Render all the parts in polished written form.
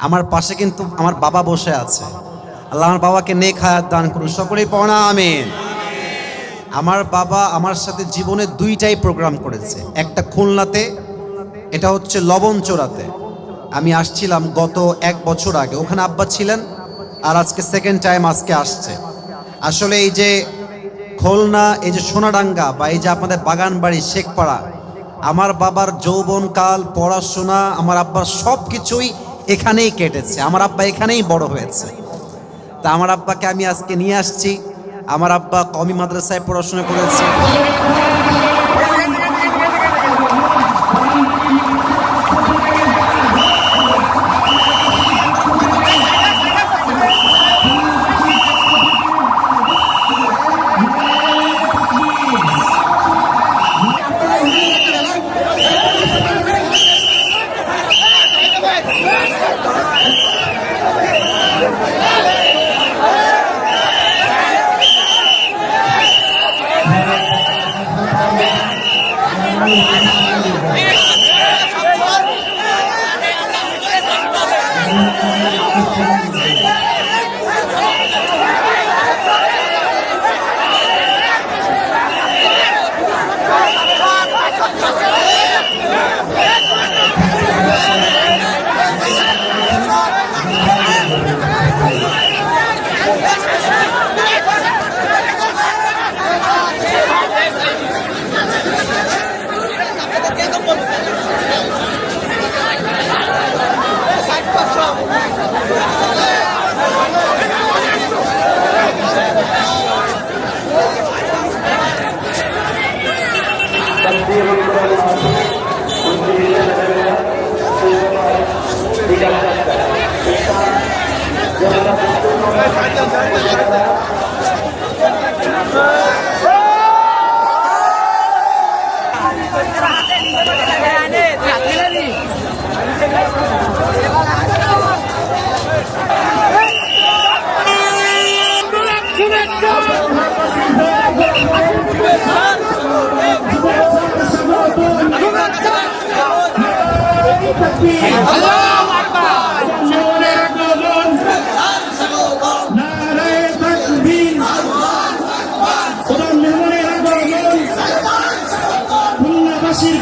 আমার পাশে কিন্তু আমার বাবা বসে আছে। আল্লাহ আমার বাবাকে নেক হায়াত দান করুন, সকলেই পড়া আমিন। আমার বাবা আমার সাথে জীবনে দুইটাই প্রোগ্রাম করেছে, একটা খুলনাতে, এটা হচ্ছে লবণচোরাতে। আমি আসছিলাম গত 1 বছর আগে, ওখানে আব্বা ছিলেন, আর আজকে সেকেন্ড টাইম আজকে আসছে। আসলে এই যে খুলনা, এই যে সোনাডাঙ্গা বা এই যে আপনাদের বাগানবাড়ি শেখপাড়া, আমার বাবার যৌবনকাল, পড়াশোনা, আমার আব্বার সব কিছুই এখানেই কেটেছে। আমার আব্বা এখানেই বড় হয়েছে। তা আমার আব্বাকে আমি আজকে নিয়ে আসছি। আমার আব্বা কওমি মাদ্রাসায় পড়াশোনা করেছে।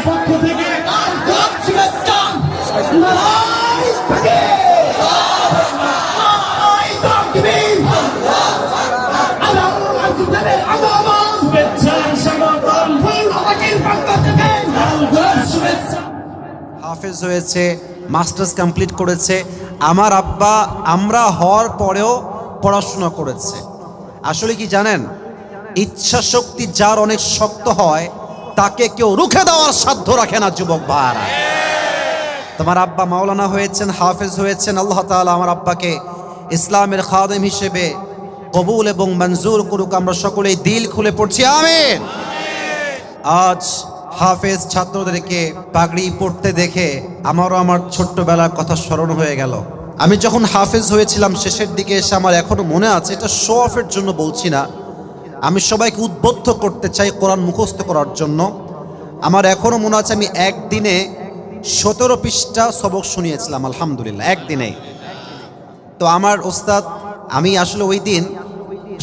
পক্ষ থেকে হাফেজ হয়েছে, মাস্টার্স কমপ্লিট করেছে। আমার আব্বা আমরা হওয়ার পরেও পড়াশোনা করেছে। আসলে কি জানেন, ইচ্ছা শক্তি যার অনেক শক্ত হয় তাকে কেউ রুখে দেওয়ার সাধ্য রাখে না যুবক ভাইরা। তোমার আব্বা মাওলানা হয়েছেন, হাফেজ হয়েছেন। আল্লাহ তাআলা আমার আব্বাকে ইসলামের খাদেম হিসেবে কবুল এবং মঞ্জুর করুক। আমরা সকলেই দিল খুলে পড়ছি আমিন। আজ হাফেজ ছাত্রদেরকে পাগড়ি পড়তে দেখে আমারও আমার ছোট্টবেলার কথা স্মরণ হয়ে গেল। আমি যখন হাফেজ হয়েছিলাম শেষের দিকে এসে, আমার এখনো মনে আছে, এটা শো অফের জন্য বলছি না, আমি সবাইকে উদ্বুদ্ধ করতে চাই কোরআন মুখস্থ করার জন্য। আমার এখনো মনে আছে আমি একদিনে 17 পৃষ্ঠা সবক শুনিয়েছিলাম, আলহামদুলিল্লাহ, একদিনেই। তো আমার ওস্তাদ, আমি আসলে ওই দিন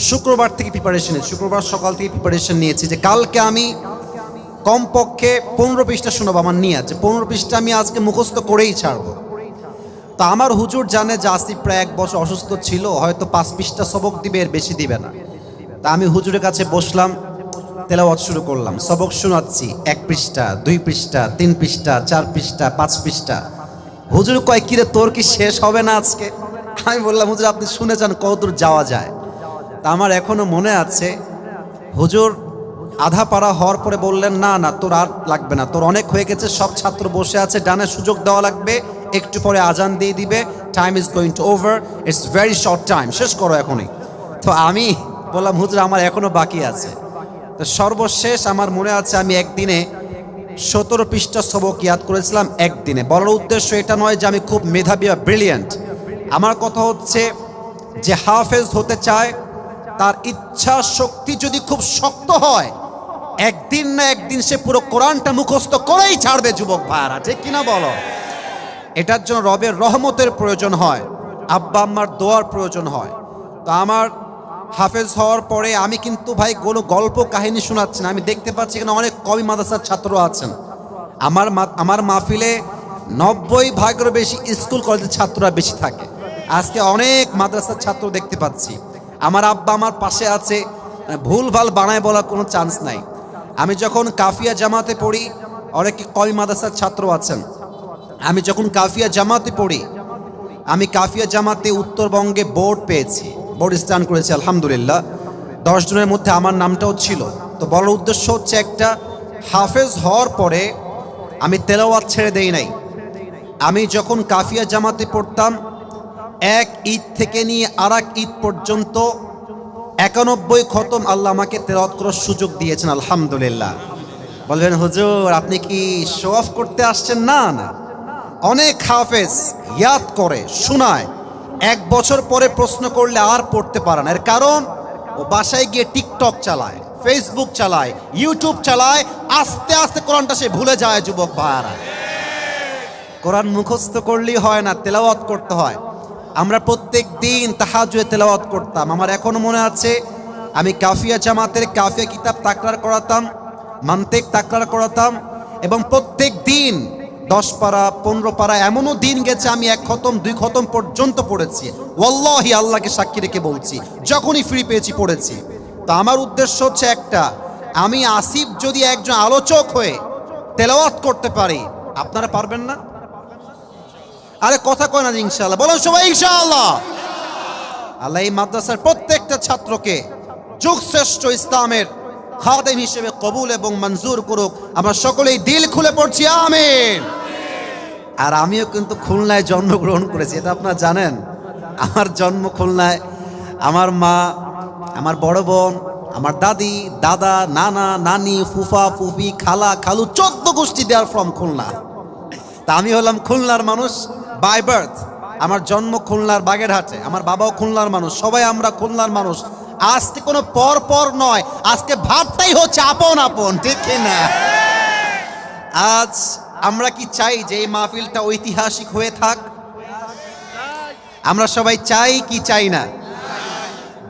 শুক্রবার থেকে প্রিপারেশন নিয়েছি, শুক্রবার সকাল থেকে প্রিপারেশন নিয়েছি যে কালকে আমি কমপক্ষে 15 পৃষ্ঠা শোনাবো। আমার নিয়ে আছে 15 পৃষ্ঠা আমি আজকে মুখস্থ করেই ছাড়বো। তো আমার হুজুর জানে যে আসিফ প্রায় 1 বছর অসুস্থ ছিল, হয়তো 5 পৃষ্ঠা সবক দিবে, এর বেশি দিবে না। তা আমি হুজুরের কাছে বসলাম, তেলাওয়াত শুরু করলাম, সবক শোনাচ্ছি। 1 পৃষ্ঠা, 2 পৃষ্ঠা, 3 পৃষ্ঠা, 4 পৃষ্ঠা, 5 পৃষ্ঠা। হুজুর কয়, কিরে তোর কি শেষ হবে না আজকে? আমি বললাম, হুজুর আপনি শুনে যান কতদূর যাওয়া যায়। তা আমার এখনো মনে আছে, হুজুর আধা পারা হওয়ার পরে বললেন, না না তোর আর লাগবে না, তোর অনেক হয়ে গেছে, সব ছাত্র বসে আছে, ডানে সুযোগ দেওয়া লাগবে, একটু পরে আজান দিয়ে দিবে, time is going to over, it's very short time, শেষ করো এখনই। তো আমি বললাম, হুজুর আমার এখনো বাকি আছে। তো সর্বশেষ আমার মনে আছে আমি একদিনে 17 পৃষ্ঠা সবক ইয়াদ করেছিলাম একদিনে। বলার উদ্দেশ্য এটা নয় যে আমি খুব মেধাবী বা ব্রিলিয়েন্ট। আমার কথা হচ্ছে যে হাফেজ হতে চায়, তার ইচ্ছা শক্তি যদি খুব শক্ত হয়, একদিন না একদিন সে পুরো কোরআনটা মুখস্থ করেই ছাড়বে যুবক ভাইরা, ঠিক কিনা বলো? এটার জন্য রবের রহমতের প্রয়োজন হয়, আব্বা আম্মার দোয়ার প্রয়োজন হয়। তো আমার হাফেজ হওয়ার পরে আমি কিন্তু ভাই কোনো গল্প কাহিনী শোনাচ্ছি না, আমি দেখতে পাচ্ছি এখানে অনেক কওমি মাদ্রাসার ছাত্র আছেন। আমার মাহফিলে 90% বেশি স্কুল কলেজের ছাত্ররা বেশি থাকে। আজকে অনেক মাদ্রাসার ছাত্র দেখতে পাচ্ছি। আমার আব্বা আমার পাশে আছে, ভুল ভাল বানায় বলার কোনো চান্স নাই। আমি যখন কাফিয়া জামাতে পড়ি, অনেকে কওমি মাদ্রাসার ছাত্র আছেন, আমি যখন কাফিয়া জামাতে পড়ি, আমি কাফিয়া জামাতে উত্তরবঙ্গে বোর্ড পেয়েছি, বোর্ড স্টান করেছি আলহামদুলিল্লাহ। 10 জনের মধ্যে আমার নামটাও ছিল। তো বড় উদ্দেশ্য হচ্ছে একটা, হাফেজ হওয়ার পরে আমি তেলাওয়াত ছেড়ে দেই নাই। আমি যখন কাফিয়া জামাতে পড়তাম, এক ঈদ থেকে নিয়ে আর এক ঈদ পর্যন্ত 91 খতম আল্লাহ আমাকে তেলাওয়াত করার সুযোগ দিয়েছেন আলহামদুলিল্লাহ। বলবেন হুজুর আপনি কি শো অফ করতে আসছেন? না না, অনেক হাফেজ ইয়াদ করে শোনায়, 1 বছর পরে প্রশ্ন করলে আর পড়তে পারে না। এর কারণ ও বাসায় গিয়ে টিকটক চালায়, ফেসবুক চালায়, ইউটিউব চালায়, আস্তে আস্তে কোরআনটা সে ভুলে যায়। যুবক ভাইরা, কোরআন মুখস্থ করলেই হয় না, তেলাওয়াত করতে হয়। আমরা প্রত্যেক দিন তাহাজ্জুদে তেলাওয়াত করতাম। আমার এখনো মনে আছে, আমি কাফিয়া জামাতের কাফিয়া কিতাব তাকরার করাতাম, মান্তিক তাকরার করাতাম, এবং প্রত্যেক দিন 10 পারা 15 পারা, এমনও দিন গেছে আমি 1 খতম 2 খতম পর্যন্ত পড়েছি। ওয়াল্লাহি আল্লাহকে সাক্ষী রেখে বলছি, যখনই ফ্রি পেয়েছি পড়েছি। তো আমার উদ্দেশ্য হচ্ছে একটা, আমি আসিফ যদি একজন আলোচক হয়ে তেলাওয়াত করতে পারি, আপনারা পারবেন না? আরে কথা কয় না ইনশাআল্লাহ, বলুন সবাই ইনশাআল্লাহ। আল্লাহ এই মাদ্রাসার প্রত্যেকটা ছাত্রকে যুগশ্রেষ্ঠ ইসলামের খাদেম হিসেবে কবুল এবং মঞ্জুর করুক। আমরা সকলেই দিল খুলে পড়ছি আমিন। আর আমিও কিন্তু খুলনায় জন্মগ্রহণ করেছি, এটা আপনারা জানেন। আমার জন্ম খুলনায়। আমার মা, আমার বড় বোন, আমার দাদি, দাদা, নানা, নানি, ফুফা, ফুফি, খালা, খালু, 14 গোষ্ঠী দেয়ার ফ্রম খুলনা। তা আমি হলাম খুলনার মানুষ বাই বার্থ। আমার জন্ম খুলনার বাগেরহাটে, আমার বাবাও খুলনার মানুষ, সবাই আমরা খুলনার মানুষ। আজকে কোনো পর পর নয়, আজকে ভাবটাই হচ্ছে আপন আপন, ঠিক না? আজ আমরা কি চাই যে এই মাহফিলটা ঐতিহাসিক হয়ে থাক? আমরা সবাই চাই কি চাই না?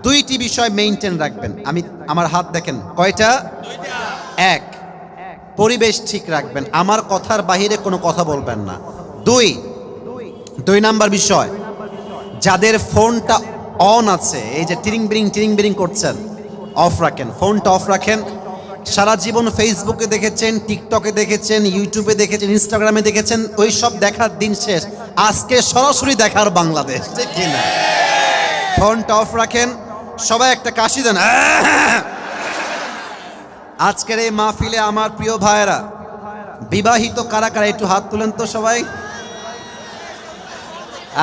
2টি বিষয় মেইনটেইন রাখবেন। আমার হাত দেখেন কয়টা? 1, পরিবেশ ঠিক রাখবেন, আমার কথার বাহিরে কোনো কথা বলবেন না। 2 নাম্বার বিষয়, যাদের ফোনটা অন আছে, এই যে টিরিং বিরিং করছেন, অফ রাখেন, ফোনটা অফ রাখেন। সারা জীবন ফেসবুকে দেখেছেন, টিকটকে দেখেছেন, ইউটিউবে দেখেছেন, ইনস্টাগ্রামে দেখেছেন, ওই সব দেখার দিন শেষ। আজকে সরাসরি দেখার বাংলাদেশ, ঠিক কিনা? ফোনটা অফ রাখেন। সবাই একটা কাশি দেন। আজকের এই মাহফিলে আমার প্রিয় ভাইয়েরা, বিবাহিত কারা কারা একটু হাত তুলেন তো সবাই।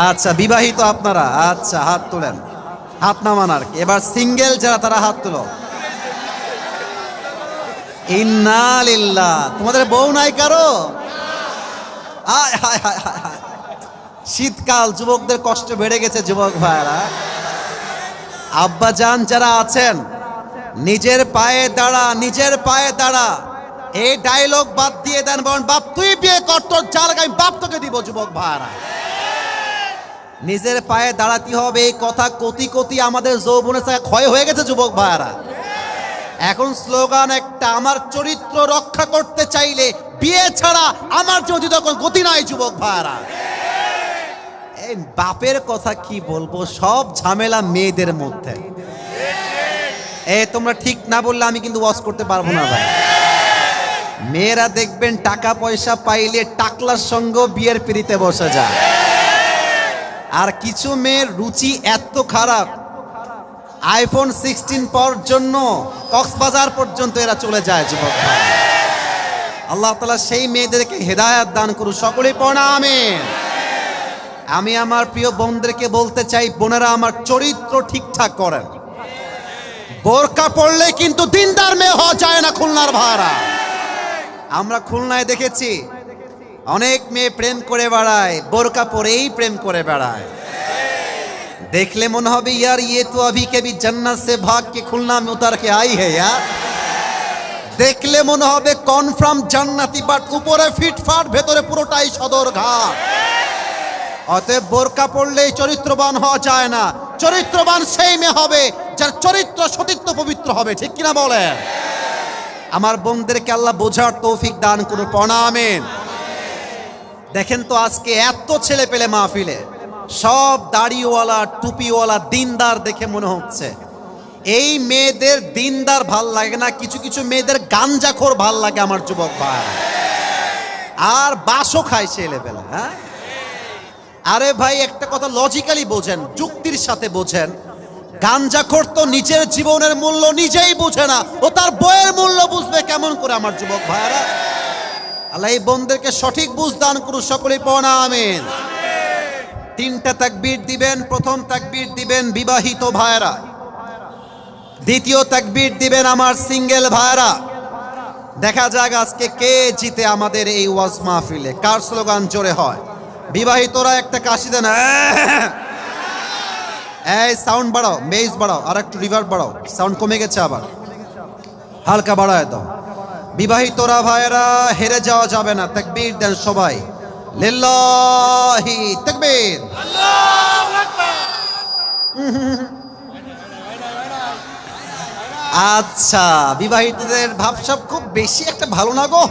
আচ্ছা, বিবাহিত আপনারা, আচ্ছা হাত তুলেন, হাত নামান আর কি। এবার সিঙ্গেল যারা, তারা হাত তুলো। ইন্না লিল্লাহ। তোমাদের বউ নাই কারো? আয় হায় হায় হায় হায়, শীতকাল, যুবকদের কষ্ট বেড়ে গেছে। যুবক ভাইরা, আব্বা জান যারা আছেন, নিজের পায়ে দাঁড়া, নিজের পায়ে দাঁড়া, এই ডায়লগ বাদ দিয়ে দেন। বলেন বাপ তুই বিয়ে কর, তোর জায়গা আমি বাপ তোকে দিব। যুবক ভাইরা, নিজের পায়ে দাঁড়াতে হবে, এই কথা কোটি কোটি আমাদের যৌবনের সাথে ক্ষয় হয়ে গেছে। যুবক ভাইরা, এখন স্লোগান একটা, আমার চরিত্র রক্ষা করতে চাইলে বিয়ে ছাড়া আমার যদি তখন গতি নাই। যুবক ভাইরা, এই বাপের কথা কি বলবো, সব ঝামেলা মেয়েদের মধ্যে। তোমরা ঠিক না বললে আমি কিন্তু ওয়াজ করতে পারবো না ভাই। মেয়েরা দেখবেন টাকা পয়সা পাইলে টাকলার সঙ্গে বিয়ের পিড়িতে বসে যায়। আর কিছু মেয়ের রুচি এত খারাপ, আইফোন 16 পাওয়ার জন্য কক্সবাজার পর্যন্ত এরা চলে যায়। যুবক ভাই, আল্লাহ তাআলা সেই মেয়েদেরকে হেদায়েত দান করুন। সকলেই পড়া আমিন। আমি আমার প্রিয় বোনদেরকে বলতে চাই, বোনেরা আমার চরিত্র ঠিকঠাক করেন। বোরকা পড়লে কিন্তু দিনদার মেয়ে হওয়া যায় না। খুলনার ভাড়া, আমরা খুলনায় দেখেছি অনেক মেয়ে প্রেম করে বেড়ায়, বোরকা পরেই প্রেম করে বেড়ায়। দেখলে মনে হবে ইয়ার ये तो अभी के भी जन्नत से भाग के खुलना में उतर के आई है यार। দেখলে মনে হবে কনফার্ম জান্নাতি, বাট উপরে ফিটফাট, ভেতরে পুরোটাই সদর ঘাট। অতএব বোরকা পড়লেই চরিত্রবান হওয়া যায় না। চরিত্রবান সেই মেয়ে হবে যার চরিত্র সতীত্ব পবিত্র হবে, ঠিক কিনা বলেন? আমার বোনদেরকে আল্লাহ বোঝার তৌফিক দান করুন, আমিন। দেখেন তো আজকে এত ছেলে পেলে মাহফিলে সব দাড়িওয়ালা টুপিওয়ালা দিনদার দেখে মনে হচ্ছে এই মেয়েদের দিনদার ভাল লাগে না, কিছু কিছু মেয়েদের গাঞ্জাখোর ভাল লাগে আমার যুবক ভাই, আর বাসও খায় ছেলে পেলে। হ্যাঁ, আরে ভাই একটা কথা লজিক্যালি বোঝেন, যুক্তির সাথে বোঝেন। গাঞ্জাখোর তো নিজের জীবনের মূল্য নিজেই বুঝে না, ও তার বইয়ের মূল্য বুঝবে কেমন করে আমার যুবক ভাইরা? আল্লাহ এই বোনদেরকে সঠিক বুঝ দান করুন, সকলেই পড়া আমিন। তিনটা তাকবীর দিবেন। প্রথম তাকবীর দিবেন বিবাহিত ভাইরা, দ্বিতীয় তাকবীর দিবেন আমার সিঙ্গেল ভাইরা। দেখা যাক আজকে কে জিতে আমাদের এই ওয়াজ মাহফিলে, কার স্লোগান জোরে হয়। বিবাহিতরা একটা কাশি দেন, এই সাউন্ড বাড়াও, বেস বাড়াও, আর একটু রিভার্ব বাড়াও, সাউন্ড কমে গেছে, আবার হালকা বাড়ায় দাও। বিবাহিতরা ভাইয়েরা হেরে যাওয়া যাবে না, তাকবীর দেন সবাই, লিল্লাহি তাকবীর, আল্লাহু আকবার। আচ্ছা, বিবাহিতদের ভাবসাব খুব বেশি একটা ভালো না গো,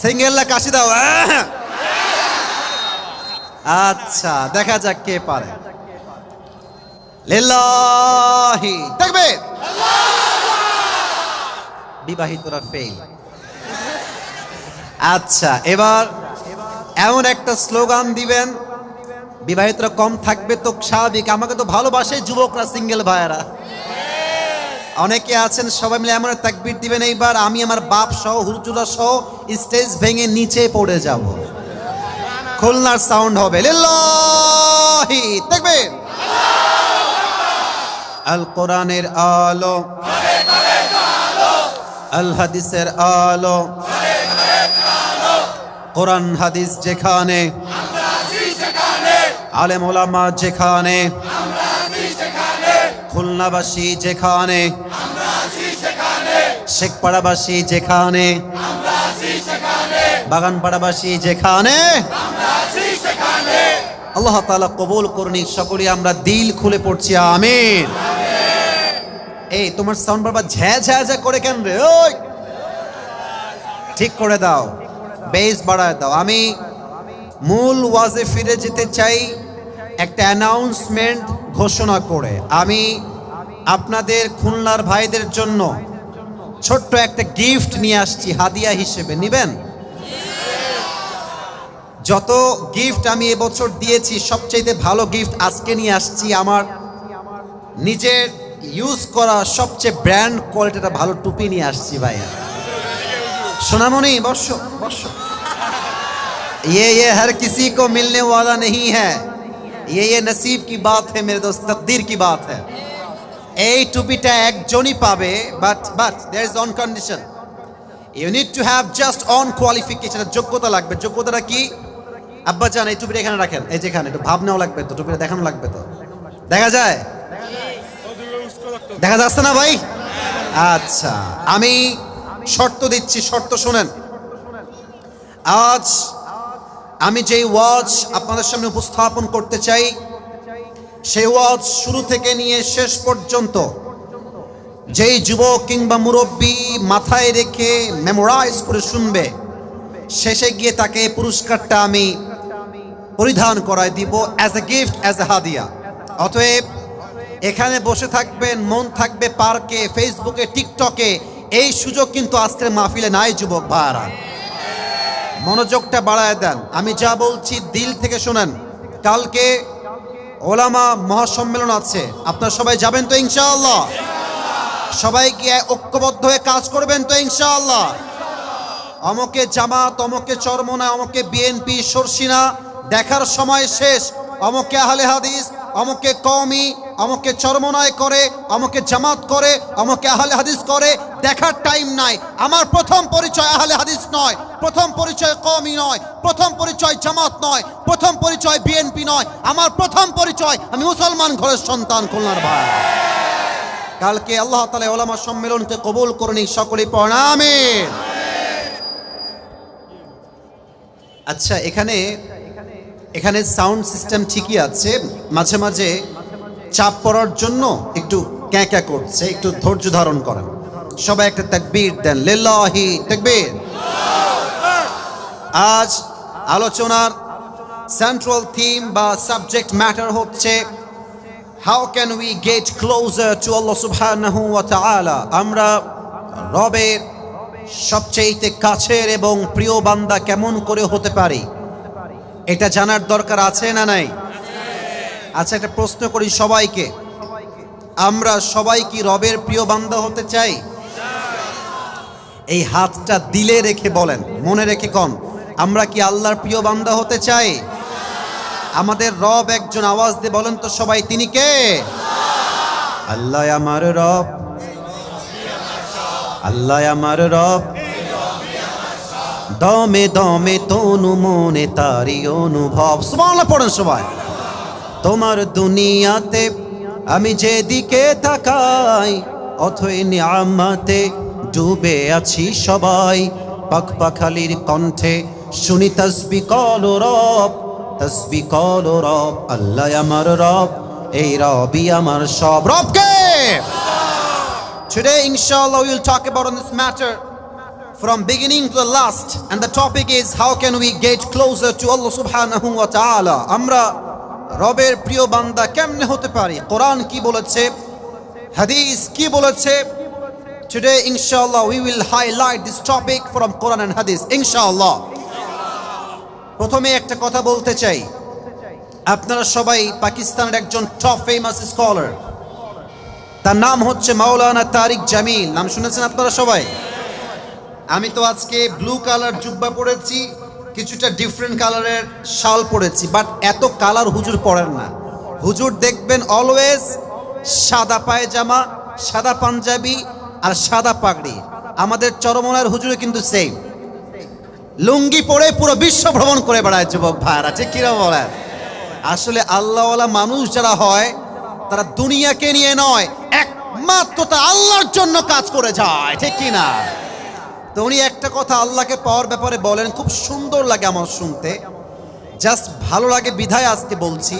সিঙ্গেলরা কাশি দাও। আচ্ছা, দেখা যাক কে পারে। লিল্লাহি তাকবীর, বিবাহিতরা ফেল। আচ্ছা, এবার এমন একটা স্লোগান দিবেন, বিবাহিতরা কম থাকবে তো স্বাভাবিক, আমাকে তো ভালোবাসে যুবকরা, সিঙ্গেল ভাইয়েরা অনেকে আছেন, সবাই মিলে এমন তাকবীর দিবেন এইবার আমি আমার বাপ সহ হুজুরা সহ স্টেজ ভেঙে নিচে পড়ে যাব, খুলনার সাউন্ড হবে লিল্লাহি তাকবীর। আল কোরআনের আলো, আল হাদিসের আলো, কোরআন হাদিস যেখানে, আলেম ওলামা যেখানে, খুলনাবাসী যেখানে, শেখপাড়াবাসী যেখানে, বাগানপাড়াবাসী যেখানে, আল্লাহ তাআলা কবুল করুন। সকলে আমরা দিল খুলে পড়ছি আমিন। এই তোমার সাউন্ড বারবার ঝ্যা ঝ্যা ঝ্যা করে কেন রে? ওই ঠিক করে দাও, বেস বাড়ায় দাও। আমি মূল ওয়াজে ফিরে যেতে চাই একটা অ্যানাউন্সমেন্ট ঘোষণা করে। আমি আপনাদের খুলনার ভাইদের জন্য ছোট্ট একটা গিফট নিয়ে আসছি হাদিয়া হিসেবে, নিবেন? যত গিফট আমি এবছর দিয়েছি সবচেয়ে ভালো গিফট আজকে নিয়ে আসছি। আমার নিজের ইউজ করা সবচেয়ে ব্র্যান্ড কোয়ালিটিটা ভালো টুপি নিয়ে আসছি ভাইয়া। সোনামণি বর্ষো বর্ষো, ये हर किसी को मिलने वाला नहीं है, ये नसीब की बात है मेरे दोस्त, तकदीर की बात है। এই টুপিটা একজনই পাবে, but there is one condition, you need to have just one qualification, যোগ্যতা লাগবে। যোগ্যতাটা কি? আব্বা জান এই টুপিটা এখানে রাখেন, এই যেখানে একটু ভাব নেওয়া লাগবে তো, টুপিটা দেখানো লাগবে তো, দেখা যায়, দেখা যাচ্ছে না ভাই? আচ্ছা, আমি শর্ত দিচ্ছি, শর্ত শুনেন। আজ আমি যেই ওয়াজ আপনাদের সামনে উপস্থাপন করতে চাই, সেই ওয়াজ শুরু থেকে নিয়ে শেষ পর্যন্ত যেই যুবক কিংবা মুরব্বী মাথায় রেখে মেমোরাইজ করে শুনবে, শেষে গিয়ে তাকে পুরস্কারটা আমি পরিধান করায় দিব as a gift, as a হাদিয়া। অতএব এখানে বসে থাকবেন, মন থাকবে পার্কে, ফেসবুকে, টিকটকে, এই সুযোগ কিন্তু আজকের মাহফিলে নাই যুবক ভাইরা। মনোযোগটা বাড়ায় দেন, আমি যা বলছি দিল থেকে শোনেন। কালকে ওলামা মহাসম্মেলন আছে, আপনারা সবাই যাবেন তো ইনশাআল্লাহ? সবাই গিয়ে ঐক্যবদ্ধ হয়ে কাজ করবেন তো ইনশাআল্লাহ? অমকে জামাত, অমকে চরমনা, অমকে বিএনপি, সরসিনা দেখার সময় শেষ। অমকে আহলে হাদিস, অমকে কওমি, অমকে চরমনায় করে, অমকে জামাত করে, অমকে আহলে হাদিস করে, দেখার টাইম নাই। আমার প্রথম পরিচয় আহলে হাদিস নয়, প্রথম পরিচয় কওমি নয়, প্রথম পরিচয় জামাত নয়, প্রথম পরিচয় বিএনপি নয়, আমার প্রথম পরিচয় আমি মুসলমান ঘরের সন্তান, খুলনার ভাই। কালকে আল্লাহ তাআলা ওলামা সম্মেলনকে কবুল করুন, সকলেই পড়েন আমিন। আচ্ছা, এখানে এখানে সাউন্ড সিস্টেম ঠিকই আছে, মাঝে মাঝে চাপ পড়ার জন্য একটু ক্যাঁক্যা করছে, একটু ধৈর্য ধারণ করেন। সবাই একটা তাকবীর দেন, লিল্লাহি তাকবীর। আজ আলোচনার সেন্ট্রাল থিম বা সাবজেক্ট ম্যাটার হচ্ছে how can we get closer to Allah সুবহানাহু ওয়া তাআলা। আমরা রবের সবচেয়ে কাছের এবং প্রিয় বান্দা কেমন করে হতে পারি, এটা জানার দরকার আছে না নাই? আচ্ছা, একটা প্রশ্ন করি সবাইকে, আমরা সবাই কি রবের প্রিয় বান্দা হতে চাই? এই হাতটা দিলে রেখে বলেন, মনে রেখে কন, আমরা কি আল্লাহর প্রিয় বান্দা হতে চাই? আমাদের রব একজন, আওয়াজ দিয়ে বলেন তো সবাই, তিনি কে? আল্লাহ আমার রব, আল্লাহ আমার রব, দমে দমে তনু মনে তারি অনুভব। সুবহানাল্লাহ পড়েন সবাই। তোমার দুনিয়াতে আমি যেদিকে তাকাই, অথই নিয়ামতে ডুবে আছি সবাই। পাক পাখালির কণ্ঠে শুনি তাসবিহ কল রব, তাসবিহ কল রব। আল্লাহ আমার রব, এই রবই আমার সব। রব কে? Today inshallah we will talk about on this matter from beginning to the last, and the topic is how can we get closer to Allah subhanahu wa ta'ala. আমরা রবের প্রিয় বান্দা কেমনে হতে পারি? কোরআন কি বলেছে, হাদিস কি বলেছে? Today inshallah we will highlight this topic from Quran and Hadith inshallah. প্রথমে একটা কথা বলতে চাই, আপনারা সবাই পাকিস্তানের একজন টপ ফেমাস স্কলার, তার নাম হচ্ছে মাওলানা তারিক জামিল। নাম শুনেছেন আপনারা সবাই? আমি তো আজকে ব্লু কালার জুব্বা পরেছি, কিছুটা ডিফারেন্ট কালারের শাল পরেছি, বাট এত কালার হুজুর পরেন না। হুজুর দেখবেন অলওয়েজ সাদা পায়জামা, সাদা পাঞ্জাবি আর সাদা পাগড়ি। আমাদের চরমনার হুজুরে কিন্তু সেম, লুঙ্গি পরে পুরো বিশ্ব ভ্রমণ করে বেড়ায় যুবক ভাইরা, ঠিক কিনা বলেন? আসলে আল্লাহওয়ালা মানুষ যারা হয় তারা দুনিয়াকে নিয়ে নয়, একমাত্র তা আল্লাহর জন্য কাজ করে যায়, ঠিক কিনা? তো উনি একটা কথা আল্লাহকে পাওয়ার ব্যাপারে বলেন, খুব সুন্দর লাগে আমার শুনতে, জাস্ট ভালো লাগে বিধায় আজকে বলছি।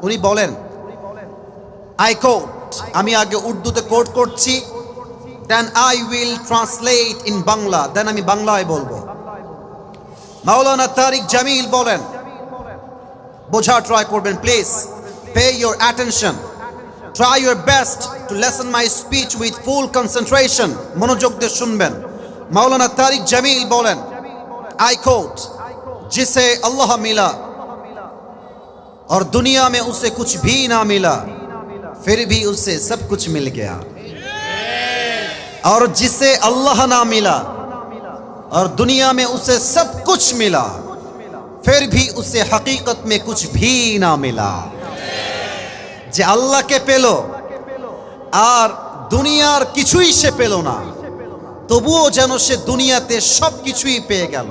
উনি বলেন, আই কোট, আমি আগে উর্দুতে কোট করছি, then I will translate in Bangla, then আমি বাংলায় বলবো। মাওলানা তারিক জামিল বলেন, বোঝা ট্রাই করবেন please, pay your attention, try your best to listen my speech with full concentration, মনোযোগ দিয়ে শুনবেন। मौलाना तारिक जमील बोलन, आई कोट, जिसे अल्लाह मिला और दुनिया में उसे कुछ भी ना मिला, फिर भी उसे सब कुछ मिल गया, और जिसे अल्लाह ना मिला और दुनिया में उसे सब कुछ मिला, फिर भी उसे हकीकत में कुछ भी ना मिला। जे अल्लाह के पेलो और दुनियार किछुई से पेलो ना, তবুও যেন সে দুনিয়াতে সব কিছুই পেয়ে গেল।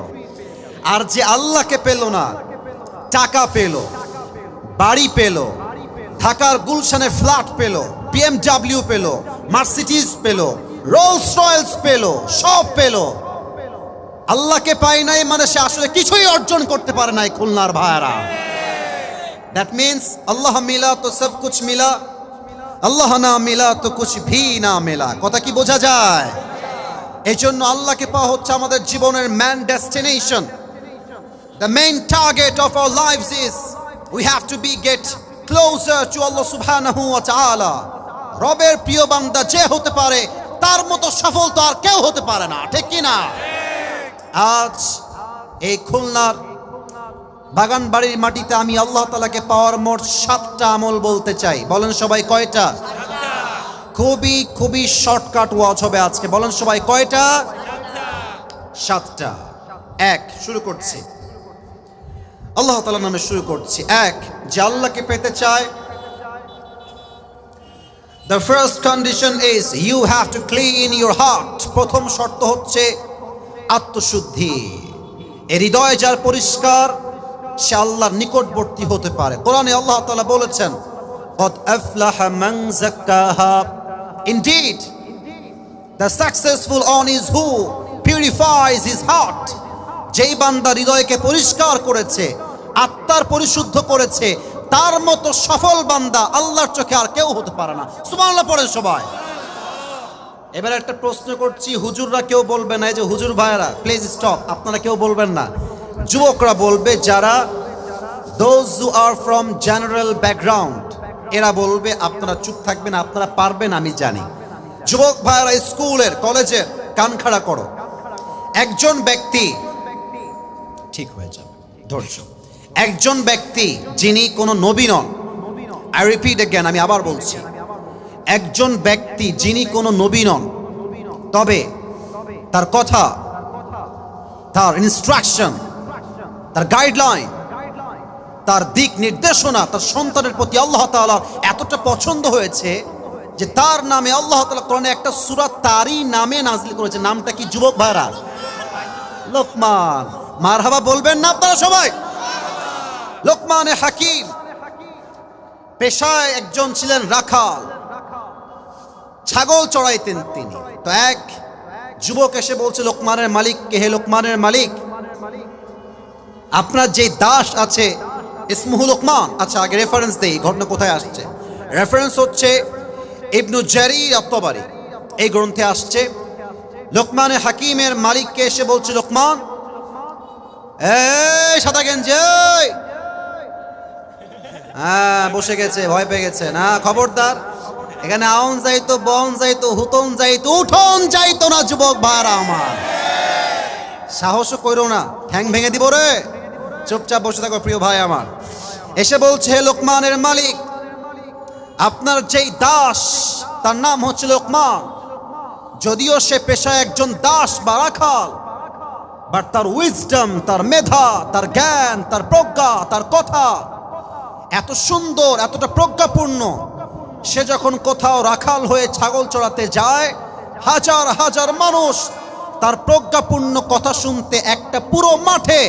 আর যে আল্লাহকে পেল না, টাকা পেল, বাড়ি পেল, ঢাকার গুলশানে ফ্ল্যাট পেল, BMW পেল, মার্সিডিজ পেল, রোলস রয়েলস পেল, সব পেল, আল্লাহকে পায় নাই মানে সে আসলে কিছুই অর্জন করতে পারে নাই খুলনার ভাইরা। দ্যাট মিন্স আল্লাহ মিলা তো সব কুছ মিলা, আল্লাহ না মিলা তো কুছ ভি না মিলা। কথা কি বোঝা যায়? এই জন্য আল্লাহকে পাওয়া হচ্ছে আমাদের জীবনের main destination. The main target of our lifes is we have to be get closer to Allah সুবহানাহু ওয়া তাআলা। রবের প্রিয় বান্দা যে হতে পারে তার মতো সফল তো আর কেউ হতে পারে না, ঠিক কি না? আজ এই খুলনার বাগানবাড়ির মাটিতে আমি আল্লাহ তাআলাকে পাওয়ার মোট 7টা আমল বলতে চাই। বলেন সবাই কয়টা? খুবই খুবই শর্টকাট ওয়াজ হবে আজকে। বলেন সবাই কয়টা? 7টা। এক, শুরু করছি আল্লাহ তাআলার নামে শুরু করছি। এক, যে আল্লাহকে পেতে চায়, the first condition is you have to clean your heart. প্রথম শর্ত হচ্ছে আত্মশুদ্ধি। এই হৃদয় যার পরিষ্কার সে আল্লাহর নিকটবর্তী হতে পারে। কোরআনে আল্লাহ তাআলা বলেছেন, قد أفلح من زكاها. Indeed, the successful one is who purifies his heart. যেই বান্দা হৃদয়কে পরিষ্কার করেছে, আত্মার পরিশুদ্ধ করেছে, তার মতো সফল বান্দা আল্লাহর চোখে আর কেউ হতে পারে না। সুবহানাল্লাহ পড়েন সবাই। এবার একটা প্রশ্ন করছি, হুজুররা কেউ বলবে না, এই যে হুজুর ভাইরা প্লিজ স্টপ, আপনারা কেউ বলবেন না, যুবকরা বলবে, যারা those who are from general background এরা বলবে, আপনারা চুপ থাকবেন, আপনারা পারবেন আমি জানি। যুবক ভাইরা স্কুলের কলেজের কান খাড়া করো। একজন ব্যক্তি ঠিক হয়ে যাবে, ধৈর্য। একজন ব্যক্তি যিনি কোনো নবী নন, আই রিপিট এগেন, আমি আবার বলছি, একজন ব্যক্তি যিনি কোনো নবী নন, তবে তার কথা, তার ইনস্ট্রাকশন, তার গাইডলাইন, তার দিক নির্দেশনা তার সন্তানের প্রতি আল্লাহ তাআলার এতটা পছন্দ হয়েছে যে তার নামে আল্লাহ তাআলা কোরআনে একটা সূরা তারই নামে নাযিল করেছে। নামটা কি যুবক ভাইরা? লোকমান। মারহাবা বলবেন না আপনারা সবাই? লোকমানে হাকিম পেশায় একজন ছিলেন রাখাল, ছাগল চড়াইতেন তিনি। তো এক যুবক এসে বলছে লোকমানের মালিককে, হে লোকমানের মালিক, আপনার যে দাস আছে ইসমুহু লোকমান। আচ্ছা, আগে রেফারেন্স দেই, ঘটনা কোথায় আসছে। রেফারেন্স হচ্ছে ইবনু জারির আত-তাবারি, এই গ্রন্থে আসছে। লোকমানে হাকিমের মালিককে এসে বলছে, লোকমান, এই সাদা গেঞ্জি, হ্যাঁ বসে গেছে, ভয় পেয়ে গেছে না, খবরদার, এখানে আউন যাইতো, বন যাইতো, হুতন যাইতো, উঠন যাইতো না যুবক ভাইরা আমার। সাহসও কইরো না, ঠ্যাং ভেঙে দিব রে। চুপচাপ বসে থাকো প্রিয় ভাই আমার। এসে বলছে, হে লোকমানের মালিক, আপনার যেই দাস তার নাম হচ্ছে লোকমান, যদিও সে পেশায় একজন দাস বা রাখাল, বাট তার উইজডম, তার মেধা, তার জ্ঞান, তার প্রজ্ঞা, তার কথা এত সুন্দর, এতটা প্রজ্ঞাপূর্ণ, সে যখন কোথাও রাখাল হয়ে ছাগল চড়াতে যায়, হাজার হাজার মানুষ তার প্রজ্ঞাপূর্ণ কথা শুনতে একটা পুরো মাঠে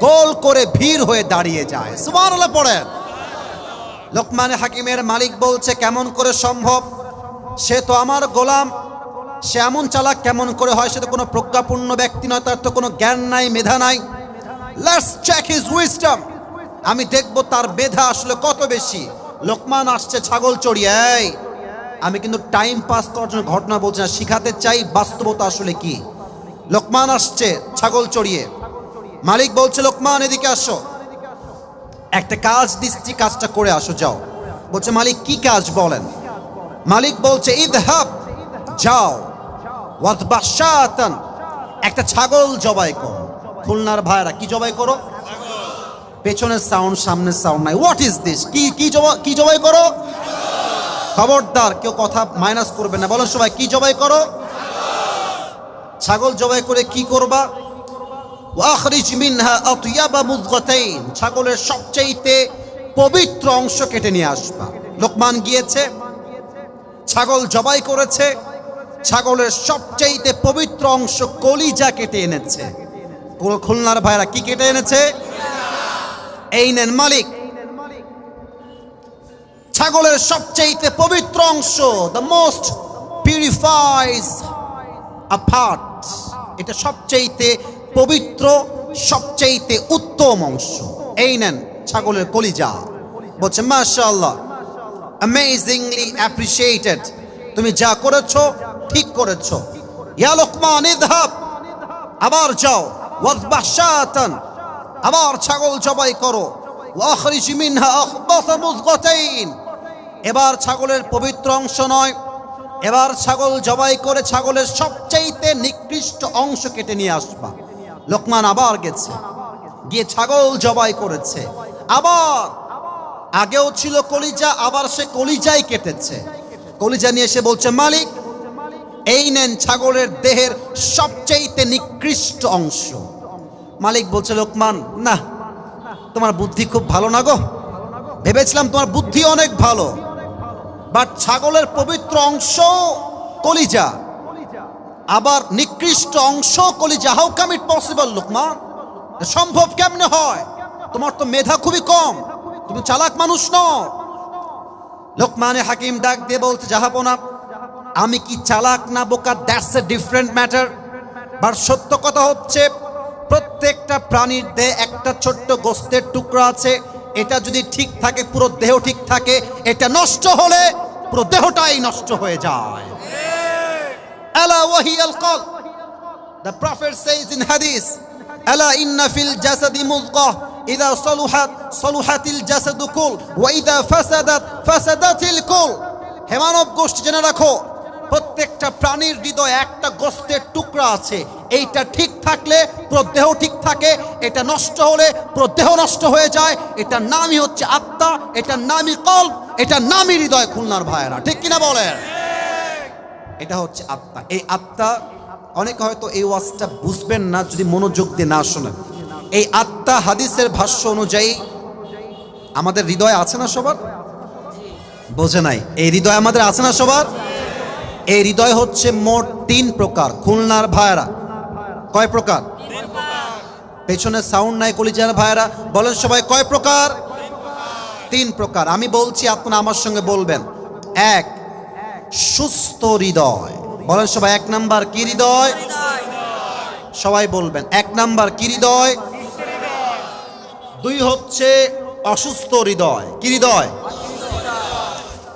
গোল করে ভিড় হয়ে দাঁড়িয়ে যায়। সুবহানাল্লাহ পড়েন। লোকমানে হাকিমের মালিক বলছে, কেমন করে সম্ভব? সে তো আমার গোলাম, সে এমন চালাক কেমন করে হয়? সে তো কোনো প্রজ্ঞাপূর্ণ ব্যক্তি নয়, তার তো কোনো জ্ঞান নাই, মেধা নাই। লেটস চেক হিজ উইজডম, আমি দেখবো তার মেধা আসলে কত বেশি। লোকমান আসছে ছাগল চড়িয়ে। আমি কিন্তু টাইম পাস করার জন্য ঘটনা বলছি না, শিখাতে চাই বাস্তবতা আসলে কি। লোকমান আসছে ছাগল চড়িয়ে। মালিক বলছে, লোকমান এদিকে আসো, একটা কাজ দিচ্ছি, কাজটা করে আসো, যাও। বলছে, মালিক কি কাজ বলেন? মালিক বলছে, ইযহাব, যাও, ওয়াযবাহ শাতান, একটা ছাগল জবাই করো। খুলনার ভাইরা কি জবাই করো? পেছনের সাউন্ড, সামনের সাউন্ড নাই। What is this? কি জবাই করো? খবরদার কেউ কথা মাইনাস করবে না, বলো সবাই, কি জবাই করো? ছাগল জবাই করে কি করবা? ওয়াখরিজ মিনহা আতয়াবা মুযগাতাইন, ছাগলের সবচেয়ে পবিত্র অংশ কেটে নিয়ে আসবা। লোকমান গিয়েছে, ছাগল জবাই করেছে, ছাগলের সবচেয়ে পবিত্র অংশ কলিজা কেটে এনেছে। খুলনার ভাইরা কি কেটে এনেছে? এই নেন মালিক, ছাগলের সবচেয়ে পবিত্র অংশ, দ্য মোস্ট পিউরিফাইজ আ পার্ট, এটা সবচেয়ে পবিত্র, সবচেয়ে উত্তম অংশ। এই নেন ছাগলের কলিজা। বলছে, মাশাআল্লাহ, অ্যামেজিংলি অ্যাপ্রিশিয়েটেড, তুমি যা করেছো ঠিক করেছো। ইয়া লোকমান ইযহাব, আবার যাও, ওয়াযবাহ শাতান, আবার ছাগল জবাই করো, ওয়াখরিজ মিনহা আখবাথা মুযগাতাইন, এবার ছাগলের পবিত্র অংশ নয়, এবার ছাগল জবাই করে ছাগলের সবচেয়ে নিকৃষ্ট অংশ কেটে নিয়ে আসবা। লোকমান আবার গেছে, গিয়ে ছাগল জবাই করেছে। আবার আগেও ছিল কলিজা, আবার সে কলিজাই কেটেছে। কলিজা নিয়ে এসে বলছে, মালিক এই নেন ছাগলের দেহের সবচেয়ে নিকৃষ্ট অংশ। মালিক বলছে, লোকমান, না, তোমার বুদ্ধি খুব ভালো না গো, ভেবেছিলাম তোমার বুদ্ধি অনেক ভালো, বাট ছাগলের পবিত্র অংশ কলিজা, আবার নিকৃষ্ট অংশ কলিজা, how come it possible? Lokman, সম্ভব কেমনে হয়? তোমার তো মেধা খুবই কম, তুমি চালাক মানুষ নও। লোকমানে হাকিম ডাক দিয়ে বলছে, জাহাপনা, আমি কি চালাক না বোকা, that's a different matter, but সত্য কথা হচ্ছে প্রত্যেকটা প্রাণীর দেহে একটা ছোট্ট গোস্তের টুকরা আছে, এটা যদি ঠিক থাকে পুরো দেহ ঠিক থাকে, এটা নষ্ট হলে পুরো দেহটাই নষ্ট হয়ে যায়। আলা ওয়াহিয়াল কলব, the prophet says in hadith, আলা ইন্না ফিল জাসাদি মুদগাহ ইযা সালুহাত সালুহাতিল জাসাদু কুল ওয়া ইযা ফাসাদাত ফাসাদাতিল কুল। হে মানব গোষ্ঠী, জেনে রাখো, প্রত্যেকটা প্রাণীর হৃদয়ে একটা গোস্তের টুকরা আছে, এইটা ঠিক থাকলে পুরো দেহ ঠিক থাকে, এটা নষ্ট হলে পুরো দেহ নষ্ট হয়ে যায়। এটার নামই হচ্ছে আত্মা, এটার নামই কলব, এটার নামই হৃদয়। খুলনার ভাইয়েরা ঠিক কিনা বলেন? এটা হচ্ছে আত্মা। এই আত্মা, অনেকে হয়তো এই ওয়াজটা বুঝবেন না যদি মনোযোগ দিয়ে না শোনেন। এই আত্মা হাদিসের ভাষ্য অনুযায়ী আমাদের হৃদয় আছে না সবার? বোঝে নাই? এই হৃদয় আমাদের আছে না সবার? এই হৃদয় হচ্ছে মোট 3 প্রকার। খুলনার ভাইয়েরা, কয় প্রকার? পেছনে সাউন্ড নাই কলিজার ভাইয়েরা, বলেন সবাই কয় প্রকার? 3 প্রকার। আমি বলছি, আপনারা আমার সঙ্গে বলবেন। 1, সুস্থ হৃদয়। বলেন সবাই 1 নাম্বার কি হৃদয়? সবাই বলবেন 1 নাম্বার কি হৃদয়? 2 হচ্ছে অসুস্থ হৃদয়। কি হৃদয়?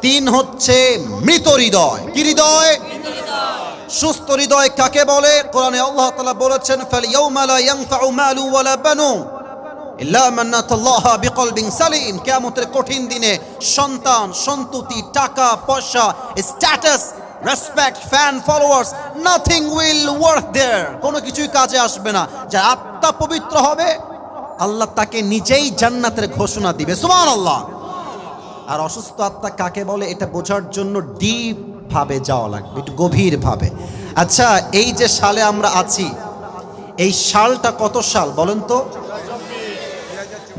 3 হচ্ছে মৃত হৃদয়। কি হৃদয়? সুস্থ হৃদয় কাকে বলে? কোরআনে আল্লাহ তাআলা বলেছেন, ফালইয়াউমা লা ইয়ানফাউ মালু ওয়ালা বানুন ইল্লা মান আতাল্লাহা বিকলবিন সালিম। কিয়ামতের কঠিন দিনে সন্তান, সন্ততি, টাকা পয়সা, status, respect, fan, followers, nothing will work there. কোনো কিছুই কাজে আসবে না। যার আত্মা পবিত্র হবে, আল্লাহ তাকে নিজেই জান্নাতের ঘোষণা দিবে। সুবহানাল্লাহ। আর অসুস্থ আত্মা কাকে বলে, এটা বোঝার জন্য ডিপ ভাবে যাওয়া লাগবে, একটু গভীর ভাবে। আচ্ছা, এই যে সালে আমরা আছি, এই সালটা কত সাল বলেন তো?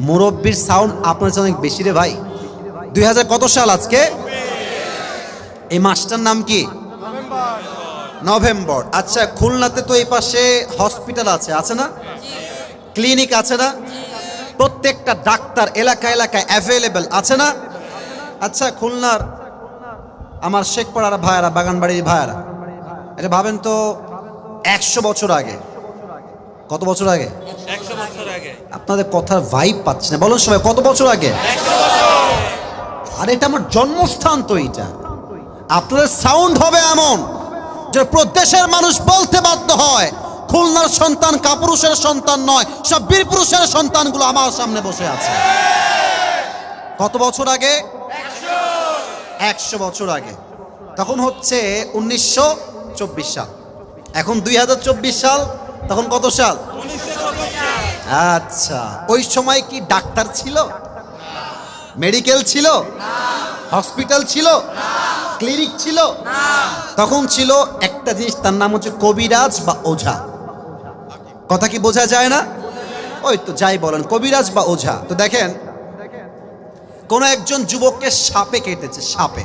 মুরব্বীর সাউন্ড আপনার চেয়ে অনেক বেশি রে ভাই। 2000 কত সাল আজকে? এই মাসটার নাম কি? নভেম্বর। আচ্ছা, খুলনাতে তো এই পাশে হসপিটাল আছে, আছে না? ক্লিনিক আছে না? প্রত্যেকটা ডাক্তার এলাকায় এলাকায় অ্যাভেলেবেল আছে না? আচ্ছা, খুলনার আমার শেখপাড়ার ভাইয়েরা, বাগানবাড়ির ভাইয়েরা, এটা ভাবেন তো 100 বছর আগে, কত বছর আগে? 100 বছর আগে। আপনাদের কথার ভাইব পাচ্ছি না, বলুন সবাই কত বছর আগে? 100 বছর। আর এটা আমার জন্মস্থান তো। এইটা আপনাদের সাউন্ড হবে এমন যে প্রদেশের মানুষ বলতে বাধ্য হয়, খুলনার সন্তান কাপুরুষের সন্তান নয়, সব বীর পুরুষের সন্তানগুলো আমার সামনে বসে আছে। কত বছর আগে? 100 বছর আগে। তখন হচ্ছে 1924 সাল। এখন 2024 সাল, তখন কত সাল? 1924 সাল। আচ্ছা, ওই সময় কি ডাক্তার ছিল? মেডিকেল ছিল? হসপিটাল ছিল? ক্লিনিক ছিল? তখন ছিল একটা জিনিস, তার নাম হচ্ছে কবিরাজ বা ওঝা। কথা কি বোঝা যায় না? ওই তো যাই বলেন, কবিরাজ বা ওঝা। তো দেখেন, কোন একজন যুবককে সাপে কেটেছে, সাপে।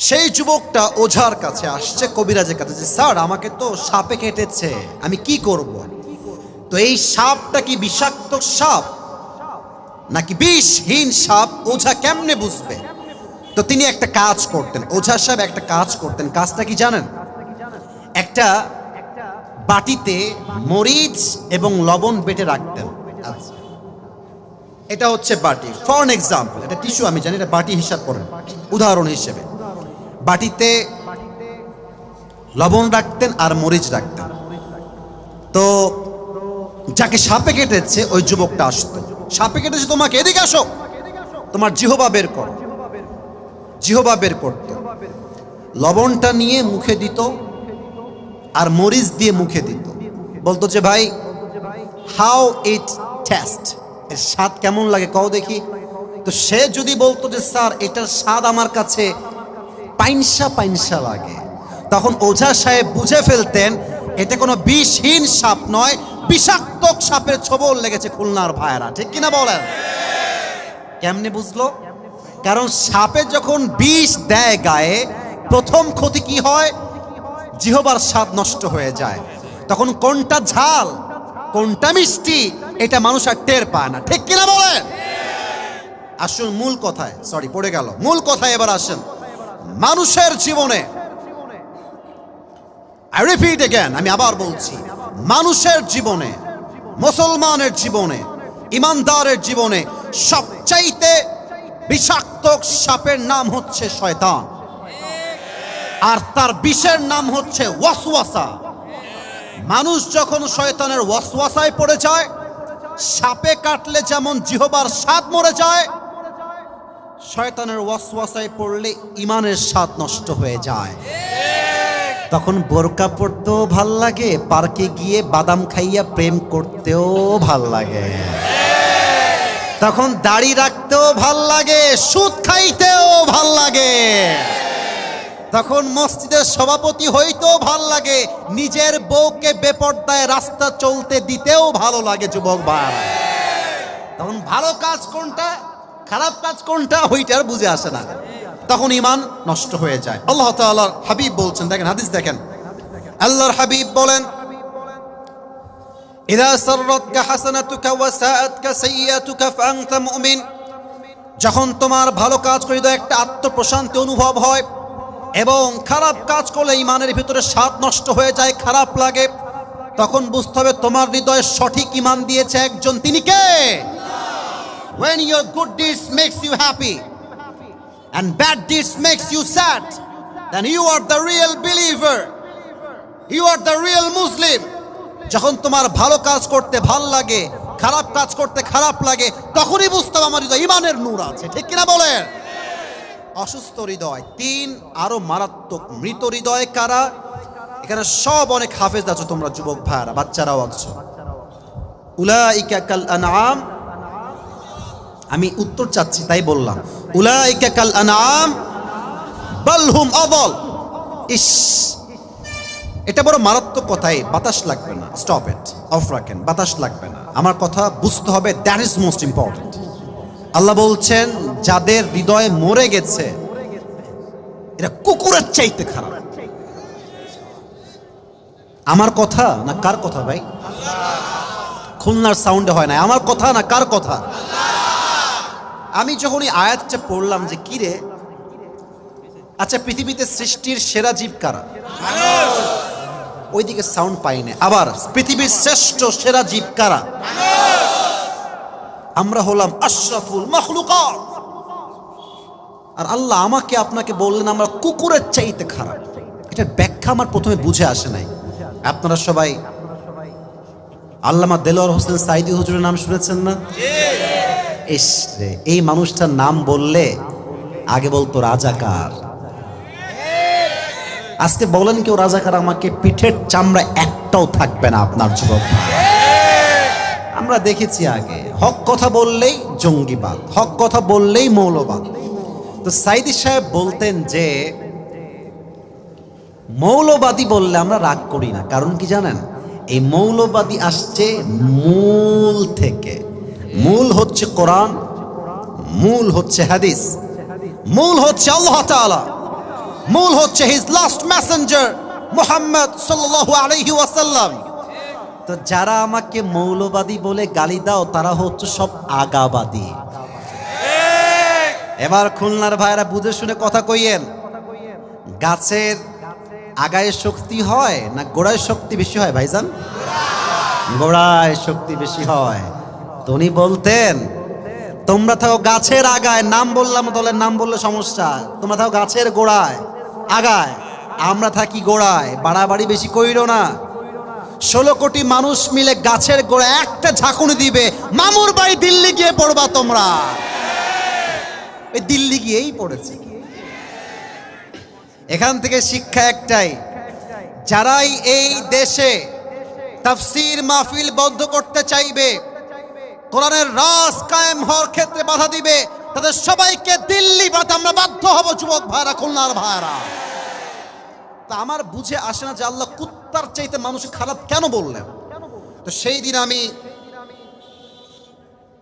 সেই যুবকটা ওঝার কাছে আসছে, কবিরাজের কাছে, যে স্যার আমাকে তো সাপে কেটেছে, আমি কি করব? তো এই সাপটা কি বিষাক্ত সাপ নাকি বিষহীন সাপ, ওঝা কেমনে বুঝবে? তো তিনি একটা কাজ করতেন, ওঝা সাহেব একটা কাজ করতেন। কাজটা কি জানেন? একটা বাটিতে মরিচ এবং লবণ বেটে রাখতেন। আচ্ছা, এটা হচ্ছে বাটি, ফর এক্সাম্পল, এটা টিস্যু, আমি জানি, এটা বাটি হিসাব করেন, উদাহরণ হিসেবে। বাটিতে লবণ রাখতেন আর মরিচ রাখতেন। তো যাকে সাপে কেটেছে ওই যুবকটা আসতো, সাপে কেটেছে তোমাকে, এদিকে আসো, তোমার জিহবা বের করো। জিহবা বের করতো, লবণটা নিয়ে মুখে দিত আর মরিচ দিয়ে মুখে দিত, বলতো যে ভাই হাউ ইট টেস্ট, এর স্বাদ কেমন লাগে কও দেখি। তো সে যদি বলতো যে স্যার এটার স্বাদ আমার কাছে পাইনসা পাইনসা লাগে, তখন ওঝা সাহেব বুঝে ফেলতেন এটা কোনো বিষহীন সাপ নয়, বিষাক্ত সাপের ছোবল লেগেছে খুলনার ভাইয়েরা। ঠিক কিনা বলেন? কেমনে বুঝলো? কারণ সাপে যখন বিষ দেয় গায়ে, প্রথম ক্ষতি কি হয়? জিহবার স্বাদ নষ্ট হয়ে যায়। তখন কোনটা ঝাল কোনটা মিষ্টি এটা মানুষ আর টের পায় না। ঠিক কিনা বলেন? আসুন মূল কথায়, সরি পড়ে গেল, মূল কথায় এবার আসেন। মানুষের জীবনে, I repeat again, আমি আবার বলছি, মানুষের জীবনে, মুসলমানের জীবনে, ইমানদারের জীবনে সবচাইতে বিষাক্ত সাপের নাম হচ্ছে শয়তান, আর তার বিষের নাম হচ্ছে ওয়াসওয়াসা। মানুষ যখন শয়তানের ওয়াসওয়াসায় পড়ে যায়, সাপে কাটলে যেমন জিহবার স্বাদ মরে যায়, শয়তানের ওয়াসওয়াসায় পড়লে ইমানের স্বাদ নষ্ট হয়ে যায়। তখন বোরকা পরতেও ভাল লাগে, পার্কে গিয়ে বাদাম খাইয়া প্রেম করতেও ভাল লাগে, তখন দাড়ি রাখতেও ভাল লাগে, সুদ খাইতেও ভাল লাগে, তখন মসজিদের সভাপতি হইতেও ভাল লাগে, নিজের বউকে বেপর্দায় রাস্তা চলতে দিতেও ভালো লাগে। যুবক ভাইরা, তখন ভালো কাজ কোনটা, খারাপ কাজ কোনটা, ওইটার বুঝে আসে না, তখন ঈমান নষ্ট হয়ে যায়। আল্লাহ তাআলার হাবিব বলছেন, দেখেন হাদিস দেখেন, আল্লাহর হাবিব বলেন, ইযা সাররাতকা হাসানাতুকা ওয়া সাআতকা সাইয়্যাতুকা ফাআনতা মুমিন। যখন তোমার ভালো কাজ করে দাও একটা আত্মপ্রশান্তি অনুভব হয়, এবং খারাপ কাজ করলে ঈমানের ভিতরে স্বাদ নষ্ট হয়ে যায়, খারাপ লাগে, তখন বুঝতে হবে তোমার হৃদয়ে সঠিক ঈমান দিয়েছে একজন, তিনি কে? When your good deeds makes you happy and bad deeds makes you sad, then you are the real believer, you are the real Muslim. যখন তোমার ভালো কাজ করতে ভাল লাগে, খারাপ কাজ করতে খারাপ লাগে, তখনই বুঝতে হবে আমার হৃদয়ে ঈমানের নূর আছে। ঠিক কিনা বলেন? অসুস্থ হৃদয়, তিন আরো মারাত্মক মৃত হৃদয় কারা? এখানে সব অনেক হাফেজ আছো তোমরা, যুবক ভাইরা, বাচ্চারাও আছো। উলাইকা কাল আনআম, আমি উত্তর চাচ্ছি তাই বললাম, উলাইকা কাল আনআম বাল হুম আযাল। ইস, এটা বড় মারাত্মক কথাই, বাতাস লাগবে না, স্টপ ইট, অফ রাখেন, বাতাস লাগবে না, আমার কথা বুঝতে হবে, দ্যাট ইজ মোস্ট ইম্পর্টেন্ট। আল্লাহ বলছেন যাদের হৃদয়ে মরে গেছে এরা কুকুরের চাইতে খারাপ। আমার কথা না কার কথা ভাই? খুলনার সাউন্ডে হয় না, আমার কথা না কার কথা? আমি যখন এই আয়াতটা পড়লাম যে কি রে, আচ্ছা পৃথিবীতে সৃষ্টির সেরা জীব কারা? ওইদিকে সাউন্ড পাই না। আবার পৃথিবীর শ্রেষ্ঠ সেরা জীব কারা? আমরা হলাম আশরাফুল মাখলুকাত। আর আল্লাহ আমাকে আপনাকে বললেন আমরা কুকুরের চাইতে খারাপ। এটার ব্যাখ্যা আমার প্রথমে বুঝে আসে নাই। আপনারা সবাই আল্লামা দেলোয়ার হোসেন সাইদি হুজুরের নাম শুনেছেন না? ইস রে, এই মানুষটার নাম বললে আগে বলতো রাজাকার, আজকে বলেন কেউ রাজাকার, আমাকে পিঠের চামড়া একটাও থাকবে না আপনার যুবক। আমরা দেখেছি আগে হক কথা বললেই জঙ্গিবাদ, হক কথা বললেই মৌলবাদ। তো সাইদি সাহেব বলতেন যে মৌলবাদী বললে আমরা রাগ করি না, কারণ কি জানেন? এই মৌলবাদী আসছে মূল থেকে। মূল হচ্ছে কোরআন, মূল হচ্ছে হাদিস, মূল হচ্ছে আল্লাহ তাআলা, মূল হচ্ছে হিজ লাস্ট মেসেঞ্জার মুহাম্মদ সাল্লাল্লাহু আলাইহি ওয়াসাল্লাম। তো যারা আমাকে মৌলবাদী বলে গালি দাও তারা হচ্ছে সব আগাবাদী। এবার খুলনার ভাইরা বুঝে শুনে কথা কইয়েন, গাছের আগায় শক্তি হয় না গোড়ায় শক্তি বেশি হয়? ভাইজান, গোড়ায় শক্তি বেশি হয়। তো উনি বলতেন তোমরা থাকো গাছের আগায়, নাম বললাম, দলের নাম বললে সমস্যা, তোমরা থাকো গাছের গোড়ায় আগায়, আমরা থাকি গোড়ায়, বাড়াবাড়ি বেশি কইরো না। 16 কোটি মানুষ মিলে গাছের গোড়ায় একটা ঝাঁকুনি দিবে, মামুর বাড়ি দিল্লি গিয়ে পড়বা তোমরা। এই দিল্লি গিয়েই পড়েছে। এখান থেকে শিক্ষা একটাই, যারাই এই দেশে তাফসীর মাহফিল বন্ধ করতে চাইবে, কোরআনের রাজ কায়েম হওয়ার ক্ষেত্রে বাধা দিবে, তাদের সবাইকে দিল্লি পাঠাতে আমরা বাধ্য হব। যুবক ভাইরা, খুলনার ভাইরা, তা আমার বুঝে আসে না যে আল্লাহ কুত্তার চাইতে মানুষের খারাপ কেন বললেন। তো সেই দিন আমি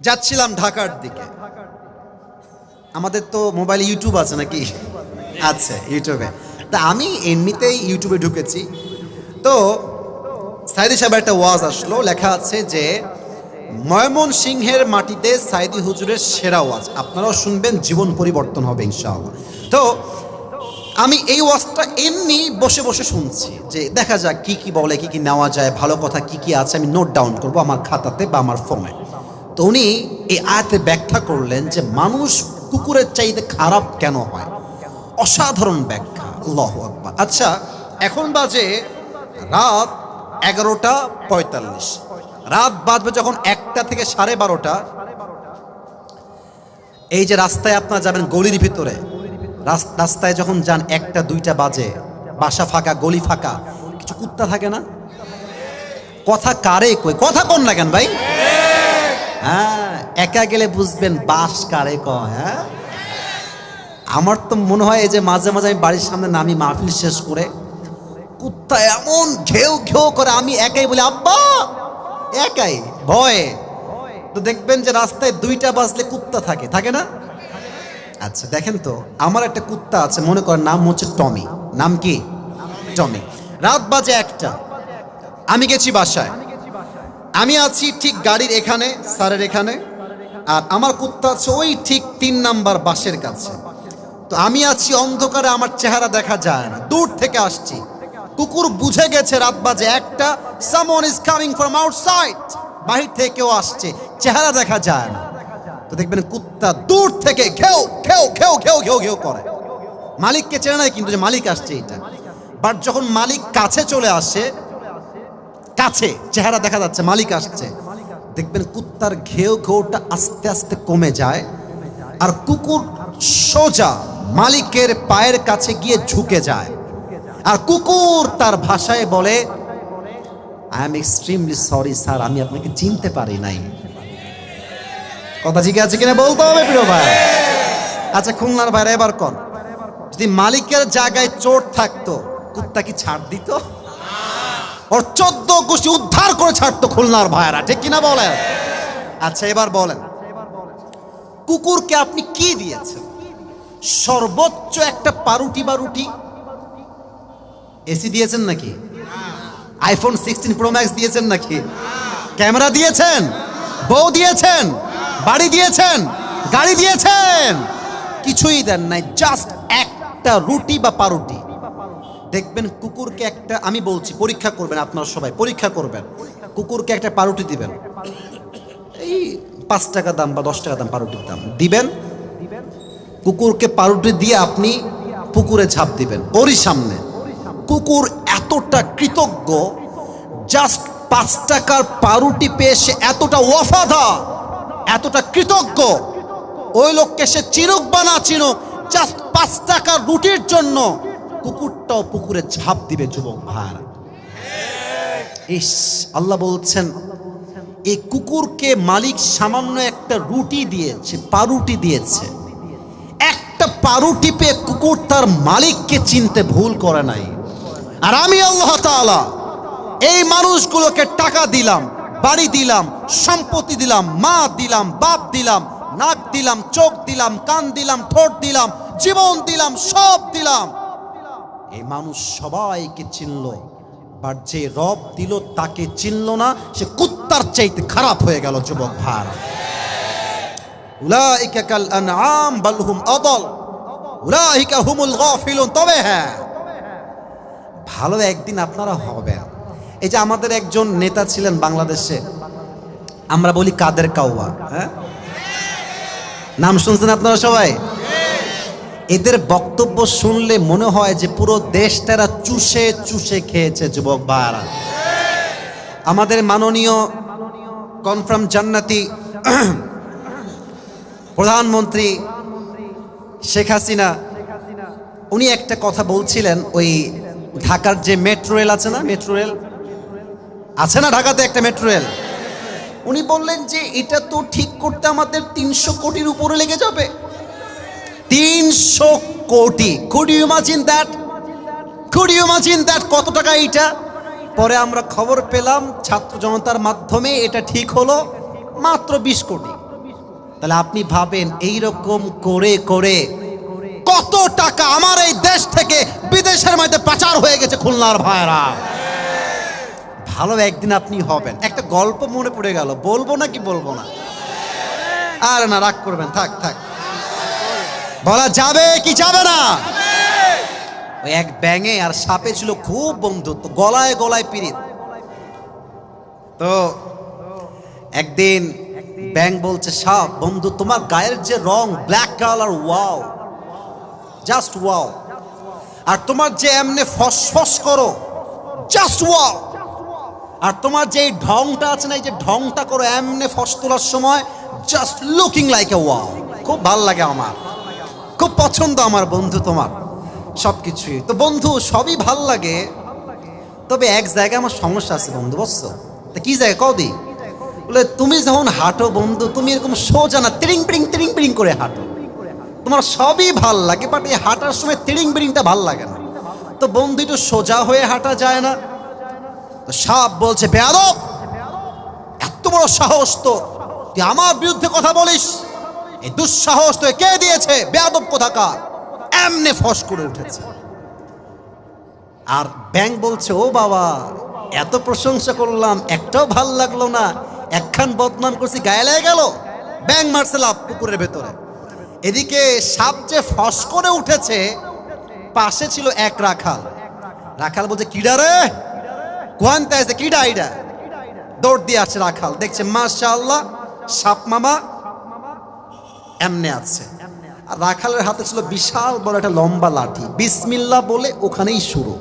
যাচ্ছিলাম ঢাকার দিকে, আমাদের তো মোবাইলে ইউটিউব আছে নাকি? আছে, ইউটিউবে। তা আমি এমনিতেই ইউটিউবে ঢুকেছি, তো সাইদি সাহেবের একটা ওয়াজ আসলো, লেখা আছে যে ময়মনসিংহের মাটিতে সাইদি হুজুরের সেরা ওয়াজ, আপনারাও শুনবেন, জীবন পরিবর্তন হবে ইনশাআল্লাহ। তো আমি এই ওয়াজটা এমনি বসে বসে শুনছি যে দেখা যাক কি কি বলে, কি কি নেওয়া যায়, ভালো কথা কি কি আছে আমি নোট ডাউন করব আমার খাতাতে বা আমার ফোনে। তো উনি এই আয়াতে ব্যাখ্যা করলেন যে মানুষ কুকুরের চাইতে খারাপ কেন হয়। অসাধারণ ব্যাখ্যা, আল্লাহু আকবার। আচ্ছা, এখন বাজে রাত 11:45। রাত বাজবে যখন 1টা থেকে 12:30। এই যে রাস্তায় আপনারা যাবেন গলির ভিতরে, রাস্তায় যখন যান 1টা 2টা বাজে, বাসা ফাঁকা, গলি ফাঁকা, কিছু কুত্তা থাকে না? কথা কারে কই, কথা কোন না কেন ভাই? হ্যাঁ, একা গেলে বুঝবেন বাস কারে কয়। হ্যাঁ, আমার তো মনে হয় এই যে মাঝে মাঝে আমি বাড়ির সামনে নামি মাহফিল শেষ করে, কুত্তা এমন ঘেউ ঘেউ করে, আমি একাই বলি আব্বা, একাই ভয়ে। তো দেখবেন যে রাস্তায় 2টা বাজলে কুত্তা থাকে, থাকে না? আচ্ছা দেখেন তো, আমার একটা কুত্তা আছে, মনে করেন নাম হচ্ছে টমি। নাম কি? টমি। রাত বাজে 1টা, আমি গেছি বাসায়, আমি আছি ঠিক গাড়ির এখানে, স্যারের এখানে, আর আমার কুত্তা আছে ওই ঠিক 3 নাম্বার বাসের কাছে। তো আমি আছি অন্ধকারে, আমার চেহারা দেখা যায় না, দূর থেকে আসছি। কুকুর বুঝে গেছে রাত বাজে 1টা, someone is coming from outside, বাহির থেকে কেউ আসছে, চেহারা দেখা যায় না। তো দেখবেন কুত্তা দূর থেকে ঘেউ ঘেউ ঘেউ ঘেউ ঘেউ ঘেউ করে। মালিককে চেনে না কিন্তু যে মালিক আসছে এটা। বাট যখন মালিক কাছে চলে আসে, কাছে চেহারা দেখা যাচ্ছে মালিক আসছে, দেখবেন কুত্তার ঘেউ ঘেউটা আস্তে আস্তে কমে যায়, আর কুকুর সোজা মালিকের পায়ের কাছে গিয়ে ঝুঁকে যায়। আর কুকুর তার ভাষায় বলে, I am extremely sorry sir, আমি আপনাকে চিনতে পারি নাই। কথা ঠিক আছে কিনা বলতে হবে প্রিয় ভাই। আচ্ছা খুলনার ভাইরা এবার কর, যদি মালিকের জায়গায় চোর থাকতো, কুত্তা কি ছাড় দিত? ওর 14 গোষ্ঠী উদ্ধার করে ছাড়তো খুলনার ভাইরা, ঠিক কিনা বলেন? আচ্ছা এবার বলেন, কুকুরকে আপনি কি দিয়েছেন? সর্বোচ্চ একটা পাউরুটি বা রুটি। এসি দিয়েছেন নাকি? আইফোন 16 প্রো ম্যাক্স দিয়েছেন নাকি? ক্যামেরা দিয়েছেন? বউ দিয়েছেন? বাড়ি দিয়েছেন? গাড়ি দিয়েছেন? কিছুই দেন নাই, জাস্ট একটা রুটি বা পাউরুটি। দেখবেন কুকুরকে একটা, আমি বলছি পরীক্ষা করবেন, আপনারা সবাই পরীক্ষা করবেন, কুকুরকে একটা পাউরুটি দিবেন, এই 5 টাকা দাম বা 10 টাকা দাম পাউরুটির দাম দিবেন, কুকুরকে পাউরুটি দিয়ে আপনি পুকুরে ঝাঁপ দিবেন ওরই সামনে। কুকুর এতটা কৃতজ্ঞ, জাস্ট 5 টাকার পাউরুটি পেয়ে সে এতটা ওয়াফাদার, এতটা কৃতজ্ঞ, ওই লোককে সে চিনুক বা না চিনুক, জাস্ট 5 টাকার রুটির জন্য কুকুরটাও পুকুরে ঝাঁপ দিবে। যুবক ভাইরা, ইস, আল্লাহ বলছেন এই কুকুরকে মালিক সামান্য একটা রুটি দিয়েছে, পাউরুটি দিয়েছে, একটা পাউরুটি পেয়ে কুকুর তার মালিককে চিনতে ভুল করে নাই। আর আমি আল্লাহ তাআলা এই মানুষগুলোকে টাকা দিলাম, বাড়ি দিলাম, সম্পত্তি দিলাম, মা দিলাম, বাপ দিলাম, নাক দিলাম, চোখ দিলাম, কান দিলাম, ঠোঁট দিলাম, জীবন দিলাম, সব দিলাম, এই মানুষ সবাইকে চিনলো, বাট যে রব দিল তাকে চিনলো না, সে কুত্তার চাইতে খারাপ হয়ে গেল। যুবক ভাইরা, উলাইকা কাল আনআম বাল হুম আদাল উলাইকা হুমুল গাফিলুন। তবে হ্যাঁ, ভালো একদিন আপনারা হবেন। এই যে আমাদের একজন নেতা ছিলেন বাংলাদেশে, আমরা বলি কাদের কাউয়া, হ্যাঁ, নাম শুনছেন আপনারা সবাই? এদের বক্তব্য শুনলে মনে হয় যে পুরো দেশটারা চুষে চুষে খেয়েছে। যুবক ভাইরা, আমাদের মাননীয় কনফার্ম জান্নাতি প্রধানমন্ত্রী শেখ হাসিনা, উনি একটা কথা বলছিলেন, ওই ঢাকার যে মেট্রো রেল আছে না, মেট্রো রেল আছে না ঢাকাতে একটা মেট্রো রেল, উনি বললেন যে এটা তো ঠিক করতে আমাদের 300 কোটির উপরে লেগে যাবে। 300 কোটি! Could you imagine that? Could you imagine that? কত টাকা এইটা? পরে আমরা খবর পেলাম ছাত্র জনতার মাধ্যমে, এটা ঠিক হলো মাত্র 20 কোটি। তাহলে আপনি ভাবেন এইরকম করে করে কত টাকা আমার এই দেশ থেকে বিদেশের মধ্যে পাচার হয়ে গেছে। খুলনার ভাইরা, ভালো একদিন আপনি হবেন। একটা গল্প মনে পড়ে গেল, বলবো না কি বলবো না? আর না, রাগ করবেন, থাক থাক, বলা যাবে কি যাবে না? ওই এক ব্যাঙে আর সাপে ছিল খুব বন্ধুত্ব, গলায় গলায় পিরিত। তো একদিন ব্যাঙ বলছে, সাপ বন্ধু তোমার গায়ের যে রং black colour, wow, just wow, আর তোমার যে এমনি ফসফস করো, জাস্ট ওয়াও, আর তোমার যে ঢংটা আছে না, এই যে ঢংটা করো এমনি ফস তোলার সময়, just looking like a wow, খুব ভাল লাগে আমার, খুব পছন্দ আমার বন্ধু তোমার সব কিছুই। তো বন্ধু সবই ভাল লাগে, তবে এক জায়গায় আমার সমস্যা আছে বন্ধু, বুঝছো? তা কি জায়গা কদি? বলে তুমি যখন হাঁটো বন্ধু, তুমি এরকম সোজা না, তিরিং বিরিং করে হাঁটো, তোমার সবই ভাল লাগে, বাট এই হাঁটার সময় তিরিং বিরিংটা ভাল লাগে না। তো বন্ধু একটু সোজা হয়ে হাঁটা যায় না? তো সাপ বলছে, বেয়াদব, এত বড় সাহস তো, তুই আমার বিরুদ্ধে কথা বলিস? এই দুঃসাহস তো কে দিয়েছে? বেয়াদব কোথাকার, এমনে ফস করে উঠেছে। আর ব্যাঙ বলছে, ও বাবা, এত প্রশংসা করলাম, একটাও ভাল লাগলো না, একখান বদনাম করছি, গায়ে লেগে গেল। ব্যাঙ মারছে লাফ পুকুরের ভেতরে। এদিকে সাপ যে ফস করে উঠেছে, পাশে ছিল এক রাখাল। রাখাল বলছে, কিডা রে, কোয়ান্তে আছে, কিডা আইডা? দৌড় দিয়ে আসছে রাখাল, দেখছে মাশাআল্লাহ সাপ মামা এমনে আছে। আর রাখালের হাতে ছিল বিশাল বড় একটা লম্বা লাঠি, বিসমিল্লাহ বলে ওখানেই শুরু।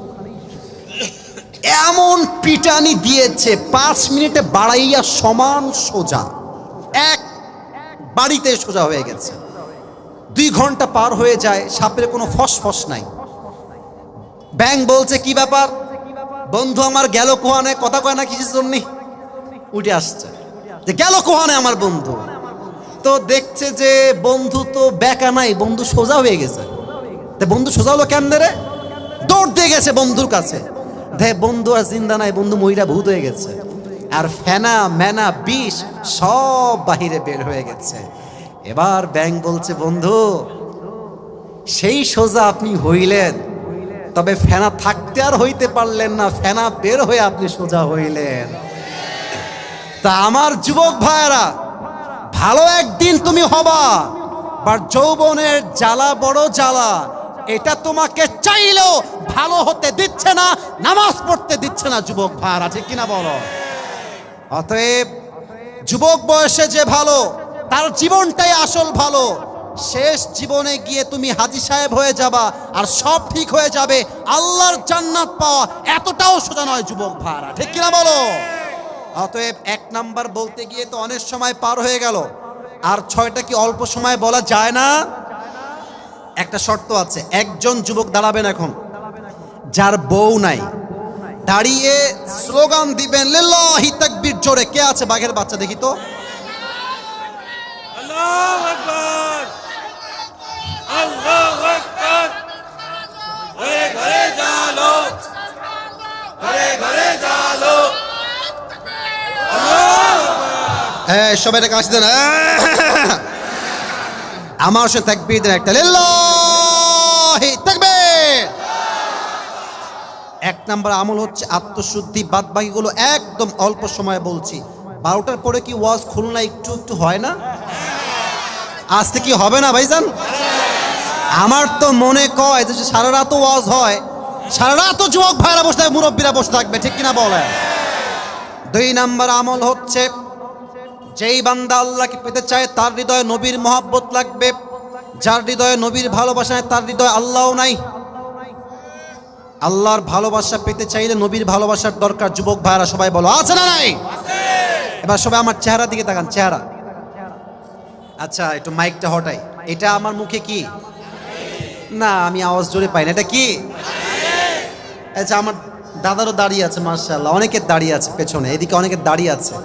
এমন পিটানি দিয়েছে, 5 মিনিটে বাড়াইয়া সমান সোজা, এক বাড়িতে সোজা হয়ে গেছে। 2 ঘন্টা পার হয়ে যায়, সাপের কোনো ফসফস নাই। ব্যাঙ বলছে, কি ব্যাপার বন্ধু আমার, গেল কোহানে, কথা কয় না কিছু জন্য, উঠে আসছে যে গেল কোহানে আমার বন্ধু। তো দেখছে যে বন্ধু তো বেকা নাই, বন্ধু সোজা হয়ে গেছে। তো বন্ধু সোজা হলো কেমনে রে? দৌড় দিয়ে গেছে বন্ধুর কাছে, দে বন্ধু আর জিন্দা নাই, বন্ধু মইরা ভূত হয়ে গেছে, আর ফেনা মেনা বিষ সব বাহিরে বের হয়ে গেছে। এবার ব্যাঙ বলছে, বন্ধু সেই সোজা আপনি হইলেন, তবে ফেনা থাকতে আর হইতে পারলেন না, ফেনা বের হয়ে আপনি সোজা হইলেন। তা আমার যুবক ভাইয়েরা, ভালো একদিন তুমি হবা, বাট যৌবনের জ্বালা বড় জ্বালা, এটা তোমাকে চাইলেও ভালো হতে দিচ্ছে না, নামাজ পড়তে দিচ্ছে না যুবক ভাইয়েরা, ঠিক কিনা বলো? অতএব যুবক বয়সে যে ভালো, তার জীবনটাই আসল ভালো। শেষ জীবনে গিয়ে তুমি হাজী সাহেব হয়ে যাবা, আর সব ঠিক হয়ে যাবে, আল্লাহর জান্নাত পাওয়া এতটাও সোজা নয় যুবক ভাইরা, ঠিক কিনা বলো? অতএব 1 নাম্বার বলতে গিয়ে তো অনেক সময় পার হয়ে গেল, আর 6টা কি অল্প সময় বলা যায় না? একটা শর্ত আছে, একজন যুবক দাঁড়াবেন এখন, যার বউ নাই, দাঁড়িয়ে স্লোগান দিবেন লিল্লাহি তাকবীর জোরে। কে আছে বাঘের বাচ্চা দেখি তো? আল্লাহু আকবার, আল্লাহু আকবার, ঘরে ঘরে জালো, ঘরে ঘরে জালো, সবাই এটা কাছে দেন, আমার সাথে তাকবীর দেন একটা, লিল্লাহি তাকবীর। 1 নাম্বার আমল হচ্ছে আত্মশুদ্ধি, বাদ বাকিগুলো একদম অল্প সময় বলছি। 12টার পরে কি ওয়াজ খুলনা একটু একটু হয় না? আজকে কি হবে না ভাইজান? আমার তো মনে কয় যে সারা রাত ওয়াজ হয়, সারা রাত যুবক ভাইরা বসে থাকবে, মুরব্বীরা বসে থাকবে, ঠিক কিনা বলে? 2 নাম্বার আমল হচ্ছে, যেই বান্দা আল্লাহকে পেতে চায় তার হৃদয়ে নবীর মহব্বত লাগবে। যার হৃদয়ে নবীর ভালোবাসা নাই, তার হৃদয়ে আল্লাহও নাই। আল্লাহর ভালোবাসা পেতে চাইলে নবীর ভালোবাসার দরকার। যুবক ভাইরা সবাই বলো, আছে না নাই? এবার সবাই আমার চেহারা দিকে তাকান, চেহারা। আচ্ছা একটু মাইকটা হটাই। এটা আমার মুখে কি? না, আমি আওয়াজ জোরে পাই না। এটা কি? আচ্ছা, আমার দাদারও দাঁড়িয়ে আছে, মাশাআল্লাহ, অনেকের দাঁড়িয়ে আছে পেছনে, এদিকে অনেকের দাঁড়িয়ে আছে।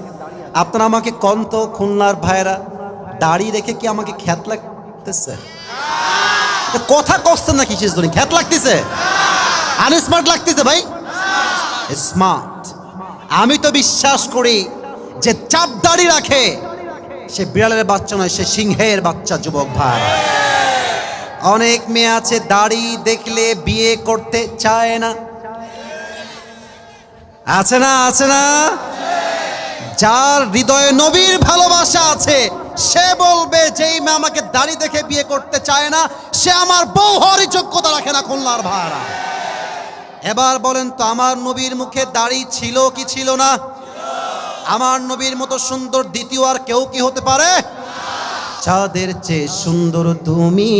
আপনারা আমাকে কন্ত খুলনার ভাইরা, দাঁড়িয়ে রেখে কি আমাকে খ্যাত লাগতেছে? কথা কষ্ট না কিসের জন্য খ্যাত লাগতেছে? আনস্মার্ট লাগতেছে ভাই? স্মার্ট। আমি তো বিশ্বাস করি যে চাপ দাড়ি রাখে সে বিড়ালের বাচ্চা নয়, সে সিংহের বাচ্চা। যুবক ভাই, অনেক মেয়ে আছে দাড়ি দেখলে বিয়ে করতে চায় না, আছে না? আছে না? যার হৃদয়ে নবীর ভালোবাসা আছে সে বলবে যেই মেয়ে আমাকে দাড়ি দেখে বিয়ে করতে চায় না সে আমার বউ হওয়ারই যোগ্যতা রাখে না। খুলনার ভাড়া এবার বলেন তো, আমার নবীর মুখে দাড়ি ছিল কি ছিল না? আমার নবীর মতো সুন্দর দ্বিতীয় আর কেউ কি হতে পারে? চাঁদের চেয়ে সুন্দর তুমি,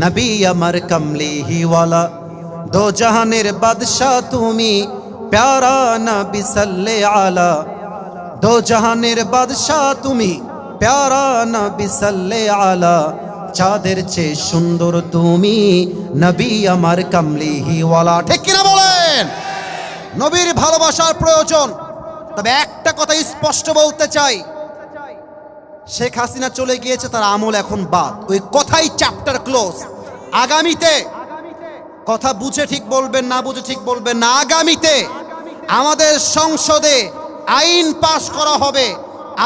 নবী আমার কমলিহিওয়ালা, দো জাহানের বাদশাহ তুমি, প্যারা নবী সাল্লে আলা, দো জাহানের বাদশাহ তুমি, প্যারা নবী সাল্লে আলা, চাঁদের চেয়ে সুন্দর তুমি, নবী আমার কমলিহিওয়ালা। ঠিক কিনা বলেন? নবীর ভালোবাসার প্রয়োজন। তবে একটা কথা স্পষ্ট বলতে চাই, শেখ হাসিনা চলে গিয়েছে, তার আমল এখন বাদ, ওই কথাই চ্যাপ্টার ক্লোজ। আগামীতে কথা বুঝে ঠিক বলবেন, না বুঝে ঠিক বলবেন না, আগামীতে আমাদের সংসদে আইন পাশ করা হবে,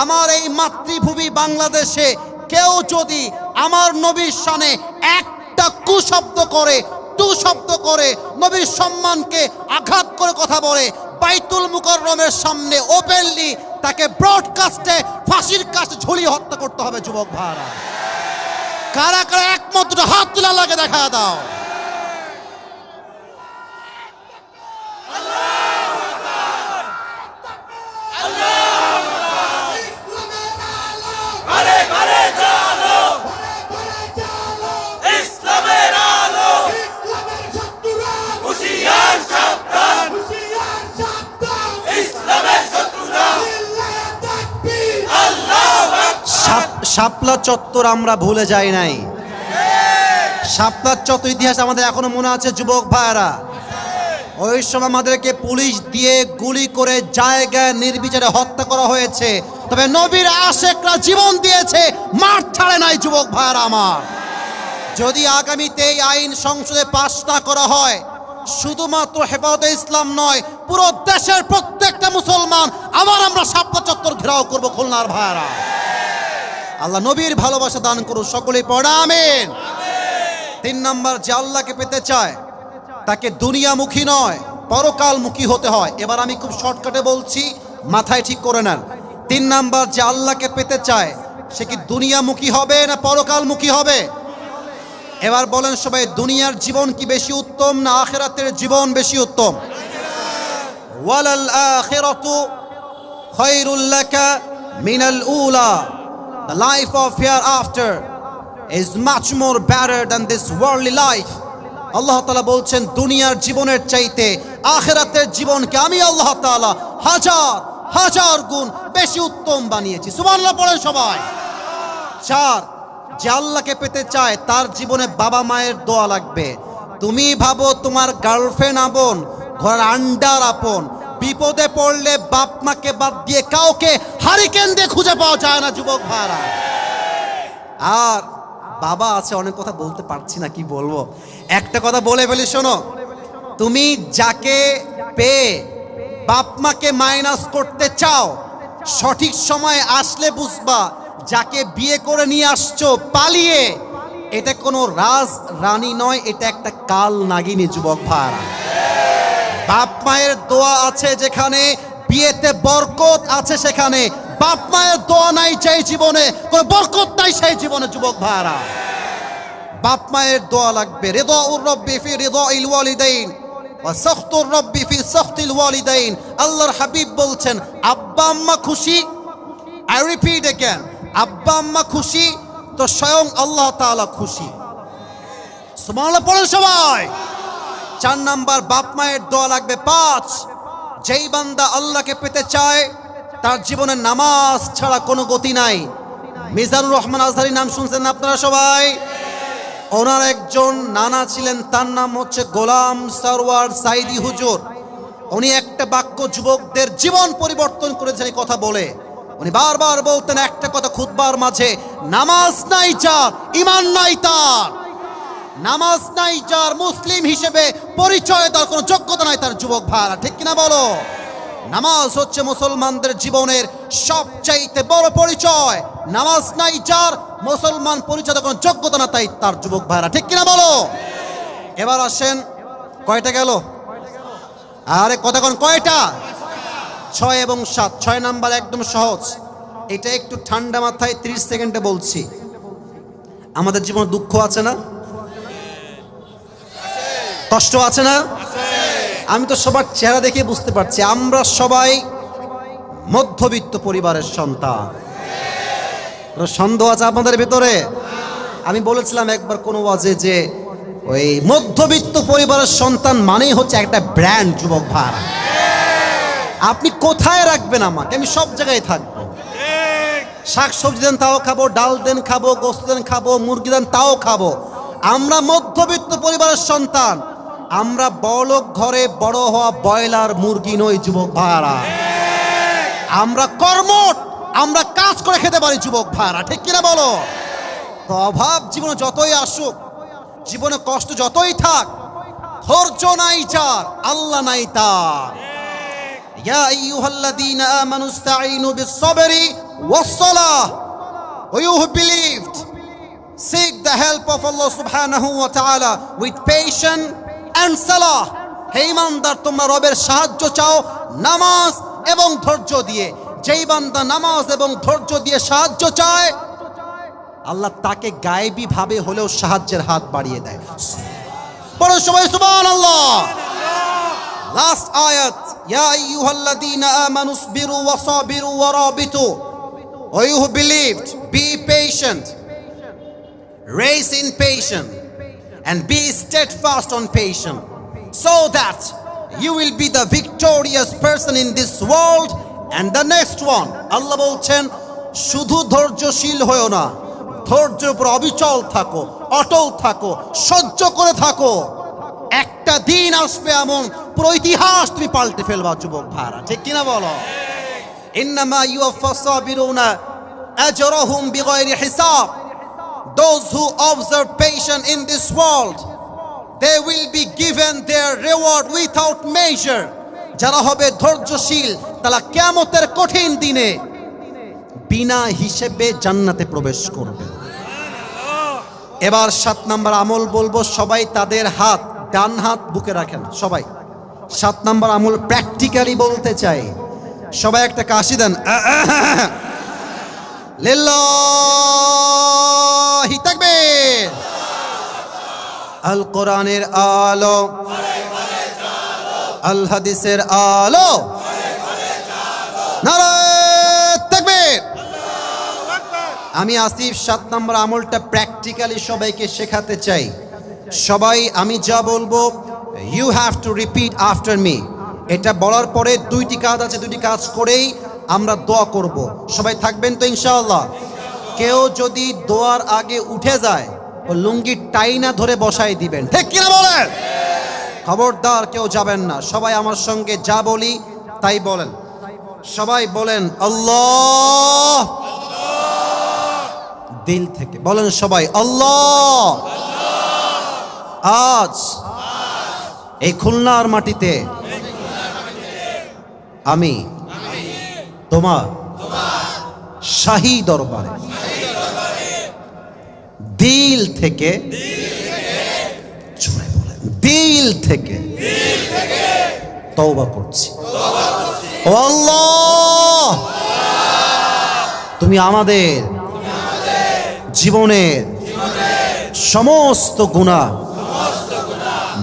আমার এই মাতৃভূমি বাংলাদেশে কেউ যদি আমার নবীর শানে একটা কুশব্দ করে, তু শব্দ করে, নবীর সম্মানকে আঘাত করে কথা বলে, বাইতুল মুকাররমের সামনে ওপেনলি তাকে ব্রডকাস্টে ফাঁসির কাছে ঝুলিয়ে হত্যা করতে হবে। যুবক ভাইরা, কারা কারা একমত দুটো হাত তুলে লাগে দেখা দাও। ঘরে ঘরে জালো, ইসলামের আলো, হুঁশিয়ার সাবধান, ইসলামের শত্রুরা, আল্লাহু আকবার। শাপলা চত্বর আমরা ভুলে যাই নাই। শাপলা চত্বর ইতিহাস আমাদের এখনো মনে আছে। যুবক ভাইরা, ওই সময় আমাদেরকে পুলিশ দিয়ে গুলি করে জায়গায় নির্বিচারে হত্যা করা হয়েছে, তবে নবীর আশেকরা জীবন দিয়েছে, মার ছাড়ে নাই। যুবক ভাইরা আমার, যদি আগামীতে এই আইন সংসদে পাশ না করা হয়, শুধুমাত্র হেফাজতে ইসলাম নয়, পুরো দেশের প্রত্যেকটা মুসলমান আমরা শাপলা চত্বর ঘেরাও করব। খুলনার ভাইরা, আল্লাহ নবীর ভালোবাসা দান করুন, সকলেই পড়া আমিন। 3 নাম্বার, যে আল্লাহকে পেতে চায় তাকে দুনিয়ামুখী নয় পরকালমুখী হতে হয়। এবার আমি খুব শর্টকাটে বলছি, মাথায় ঠিক করে নেন। 3 নাম্বার, যে আল্লাহকে পেতে চায় সে কি দুনিয়ামুখী হবে না পরকালমুখী হবে? এবার বলেন সবাই, দুনিয়ার জীবন কি বেশি উত্তম না আখিরাতের জীবন বেশি উত্তম? ওয়ালাল আখিরাতু খায়রুল লাকা মিনাল উলা। The life of hereafter is much more better than this worldly life. আল্লাহ তাআলা বলছেন, দুনিয়ার জীবনের চাইতে আখিরাতের জীবনকে আমি আল্লাহ তাআলা হাজার হাজার গুণ বেশি উত্তম বানিয়েছি। সুবহানাল্লাহ পড়েন সবাই। 4, যে আল্লাহকে পেতে চায় তার জীবনে বাবা মায়ের দোয়া লাগবে। তুমি ভাবো তোমার গার্লফ্রেন্ড আপন, ঘরের আন্ডার আপন, বিপদে পড়লে বাপ মাকে বাদ দিয়ে কাউকে হারিকেন দিয়ে খুঁজে পাওয়া যায় না। যুবক ভাইরা, আর বাবা আছে, অনেক কথা বলতে পারছি না, কি বলবো, একটা কথা বলে ফেলি শোনো। তুমি যাকে পেয়ে বাপ মাকে মাইনাস করতে চাও, সঠিক সময় আসলে বুঝবা যাকে বিয়ে করে নিয়ে আসছো পালিয়ে, এটা কোনো রাজ রানী নয়, এটা একটা কাল নাগিনী। যুবক ভাইরা, বাপ মায়ের দোয়া আছে যেখানে, বিয়েতে বরকত আছে সেখানে, বাপ মায়ের দোয়া নাই সেই জীবনে, কোনো বরকত নাই সেই জীবনে। যুবক ভাইরা, বাপ মায়ের দোয়া লাগবে। রিদাউর রব্বি ফি রিদাইল ওয়ালিদাইন ওয়া সাখতুর রব্বি ফি সাখতিল ওয়ালিদাইন। আল্লাহর হাবিব বলছেন, আব্বা আম্মা খুশি, আই রিপিট अगेन, আব্বা আম্মা খুশি তো স্বয়ং আল্লাহ তাআলা খুশি। সুবহানাল্লাহ পড়েন সবাই। 4 নাম্বার, বাপ মায়ের দোয়া লাগবে। 5, যেই বান্দা আল্লাহকে পেতে চায় তার জীবনে নামাজ ছাড়া কোনো গতি নাই। মিজানুর রহমান আজহারি নাম শুনছেন আপনারা সবাই? ওনার একজন নানা ছিলেন, তার নাম হচ্ছে গোলাম সরওয়ার সাইদি হুজুর। উনি একটা বাক্য যুবকদের জীবন পরিবর্তন করেছেন এই কথা বলে। উনি বারবার বলতেন একটা কথা খুতবার মাঝে, নামাজ নাই যার, ঈমান নাই তার। নামাজ নাই যার, মুসলিম হিসেবে পরিচয় তার কোনো যোগ্যতা নাই তার। যুবক ভাইরা, ঠিক কিনা বলো? নামাজ হচ্ছে মুসলমানদের জীবনের সবচাইতে বড় পরিচয়। নামাজ নাই যার, মুসলমান পরিচয় কোনো যোগ্যতা না তাই তার। যুবক ভাইরা, ঠিক কিনা বলো? এবার আসেন, কয়টা গেল? আরে কথা কোন কয়টা? 6 এবং 7। 6 নাম্বার একদম সহজ। এটা একটু ঠান্ডা মাথায় 30 সেকেন্ডে বলছি। আমাদের জীবনে দুঃখ আছে না, কষ্ট আছে না? আমি তো সবার চেহারা দেখে বুঝতে পারছি আমরা সবাই মধ্যবিত্ত পরিবারের সন্তান। কোনো সন্দেহ আছে আপনাদের ভিতরে? আমি বলেছিলাম একবার কোনো ওয়াজে যে ওই মধ্যবিত্ত পরিবারের সন্তান মানেই হচ্ছে একটা ব্র্যান্ড। যুবক ভাই, আপনি কোথায় রাখবেন আমাকে, আমি সব জায়গায় থাকবো। শাক সবজি দেন তাও খাবো, ডাল দেন খাবো, গোস্ত দেন খাবো, মুরগি দেন তাও খাবো। আমরা মধ্যবিত্ত পরিবারের সন্তান, আমরা বড়লোক ঘরে বড় হওয়া ব্রয়লার মুরগি নই। যুবক ভাইরা, আমরা কর্মঠ, আমরা কাজ করে খেতে পারি। যুবক ভাইরা, ঠিক কিনা বলো? তো অভাব জীবনে যতই আসুক, জীবনে কষ্ট যতই থাক, ধৈর্য নাই যার, আল্লাহ নাই তার। ইয়া আইয়ুহাল্লাযীনা আমানু ইসতাঈনু বিস-সাবরি ওয়াস-সালাহ ওয়া you who believed seek the help of Allah subhanahu wa ta'ala with patience and salah. হে ঈমানদার, তোমরা রবের সাহায্য চাও নামাজ এবং ধৈর্য দিয়ে। যেই বান্দা নামাজ এবং ধৈর্য দিয়ে সাহায্য চায়, আল্লাহ তাকে গায়েবী ভাবে হলেও সাহায্যের হাত বাড়িয়ে দেয়। বলো সবাই সুবহানাল্লাহ। লাস্ট আয়াত, ইয়া আইয়ুহাল্লাযীনা আমানু ইসবিরু ওয়া সাবিরু ওয়া রাবিতু ওয়া you who believed be patient, raise in patience and be steadfast on patience, so that you will be the victorious person in this world and the next one. আল্লাহ বলছেন শুধু ধৈর্যশীল হয়ো না, ধৈর্যের উপর অবিচল থাকো, অটল থাকো, সহ্য করে থাকো। একটা দিন আসবে এমন পুরো ইতিহাস তুমি পাল্টে ফেলবা। যুবক ভাইরা, ঠিক কিনা বলো? ইন্নামা ইউওয়াফাস সাবিরুনা আজরাহুম বিগাইরি হিসাব। Those who observe patience in this world, they will be given their reward without measure. যারা হবে ধৈর্যশীল, তারা কিয়ামতের কঠিন দিনে বিনা হিসেবে জান্নাতে প্রবেশ করবে। এবার 7 নম্বর আমল বলবো, সবাই তাদের হাত, ডান হাত বুকে রাখেন। সবাই 7 নম্বর আমল প্র্যাকটিক্যালি বলতে চাই। সবাই একটা কাশি দেন। লিল্লাহি তাকবীর। আল কোরআনের আলো, আল হাদিসের আলো, নারায়ে তাকবীর। আমি আসিফ 7 নম্বর আমলটা প্র্যাকটিক্যালি সবাইকে শেখাতে চাই। সবাই আমি যা বলবো you have to repeat after me. এটা বলার পরে 2টি কাজ আছে, 2টি কাজ করেই আমরা দোয়া করব। সবাই থাকবেন তো ইনশাআল্লাহ? কেউ যদি দোয়ার আগে উঠে যায়, ও লুঙ্গি টাইনা ধরে বসাই দিবেন, ঠিক কিনা বলেন? খবরদার কেউ যাবেন না। সবাই আমার সঙ্গে যা বলি তাই বলেন। সবাই বলেন আল্লাহ, দিল থেকে বলেন সবাই আল্লাহ। আজ এই খুলনার মাটিতে আমি তোমার শাহী দরবারে দিল থেকে, জোরে বলেন, দিল থেকে তওবা করছি। ও আল্লাহ, তুমি আমাদের জীবনের সমস্ত গুনাহ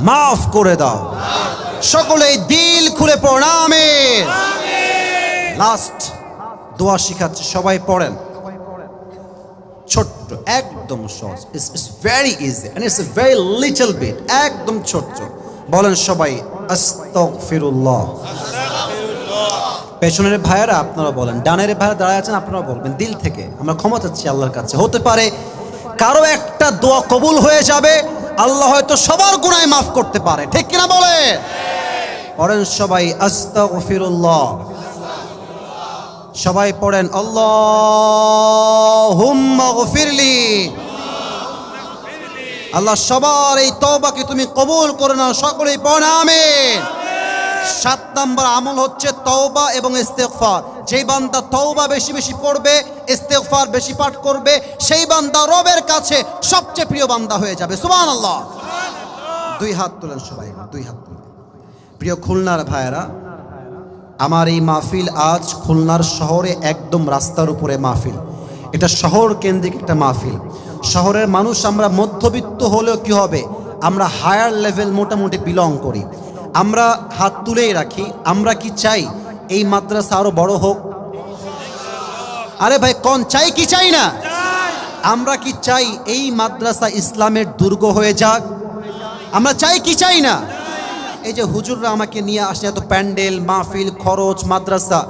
মাফ করে দাও। সকলেই দিল খুলে পড়েন আমিন। লাস্ট দোয়া শিখাচ্ছি, সবাই পড়েন। ছোট্ট, একদম সহজ, it's very easy and it's very little bit, একদম ছোট্ট। বলেন সবাই আস্তাগফিরুল্লাহ। পেছনের ভাইয়েরা আপনারা বলেন, ডানের ভাইয়েরা দাঁড়ায় আছেন আপনারা বলবেন দিল থেকে আমরা ক্ষমা চাচ্ছি আল্লাহর কাছে। হতে পারে কারো একটা দোয়া কবুল হয়ে যাবে, আল্লাহ হয়তো সবার গুনাহ মাফ করতে পারে, ঠিক কিনা বলে? পড়েন সবাই আস্তাগফিরুল্লাহ। সবাই পড়েন আল্লাহুম্মা গফিরলি। আল্লাহ সবার এই তওবাকে তুমি কবুল করে নাও। সকলেই পড়েন আমিন। 7 নম্বর আমল হচ্ছে তওবা এবং ইস্তেগফার। যেই বান্দা তওবা বেশি বেশি পড়বে, ইস্তেগফার বেশি পাঠ করবে, সেই বান্দা রবের কাছে সবচেয়ে প্রিয় বান্দা হয়ে যাবে। সুবহানাল্লাহ। 2 হাত তোলেন সবাই, 2 হাত তোলেন। প্রিয় খুলনার ভাইয়েরা, আমার এই মাহফিল আজ খুলনার শহরে একদম রাস্তার উপরে মাহফিল। এটা শহর কেন্দ্রিক একটা মাহফিল। শহরের মানুষ আমরা মধ্যবিত্ত হলেও কি হবে, আমরা হায়ার লেভেল মোটামুটি বিলং করি। আমরা হাত তুলেই রাখি, আমরা কি চাই এই মাদ্রাসা আরো বড় হোক? আরে ভাই কোন চাই কি চাই না? আমরা কি চাই এই মাদ্রাসা ইসলামের দুর্গ হয়ে যাক? আমরা চাই কি চাই না? এই যে হুজুররা আমাকে নিয়ে আসছে, এত প্যান্ডেল, মাহফিল, খরচ, মাদ্রাসা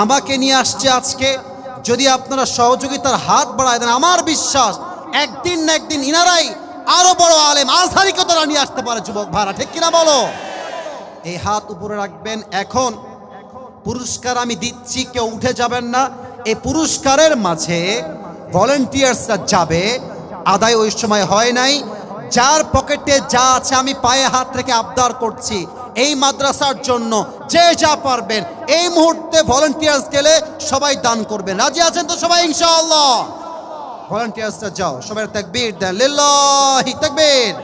আমাকে নিয়ে আসছে আজকে, যদি আপনারা সহযোগিতার হাত বাড়ায় দেন, আমার বিশ্বাস একদিন না একদিন ইনারাই আরো বড় আলেম আজহারিকে তারা নিয়ে আসতে পারে। যুবক ভাড়া ঠিক কিনা বলো? এই হাত উপরে রাখবেন। এখন পুরস্কার আমি দিচ্ছি, কেউ উঠে যাবেন না। এই পুরস্কারের মাঝে ভলেন্টিয়ার্সরা যাবে, আদায় ওই সময় হয় নাই। যার পকেটে যা আছে আমি পায়ে হাত রেখে আবদার করছি, এই মাদ্রাসার জন্য যে যা পারবেন এই মুহূর্তে ভলেন্টিয়ার্স গেলে সবাই দান করবেন। রাজি আছেন তো সবাই ইনশাআল্লাহ? ভলেন্টিয়ার্সরা যাও, সবাই তাকবীর দেন, লিল্লাহি তাকবীর।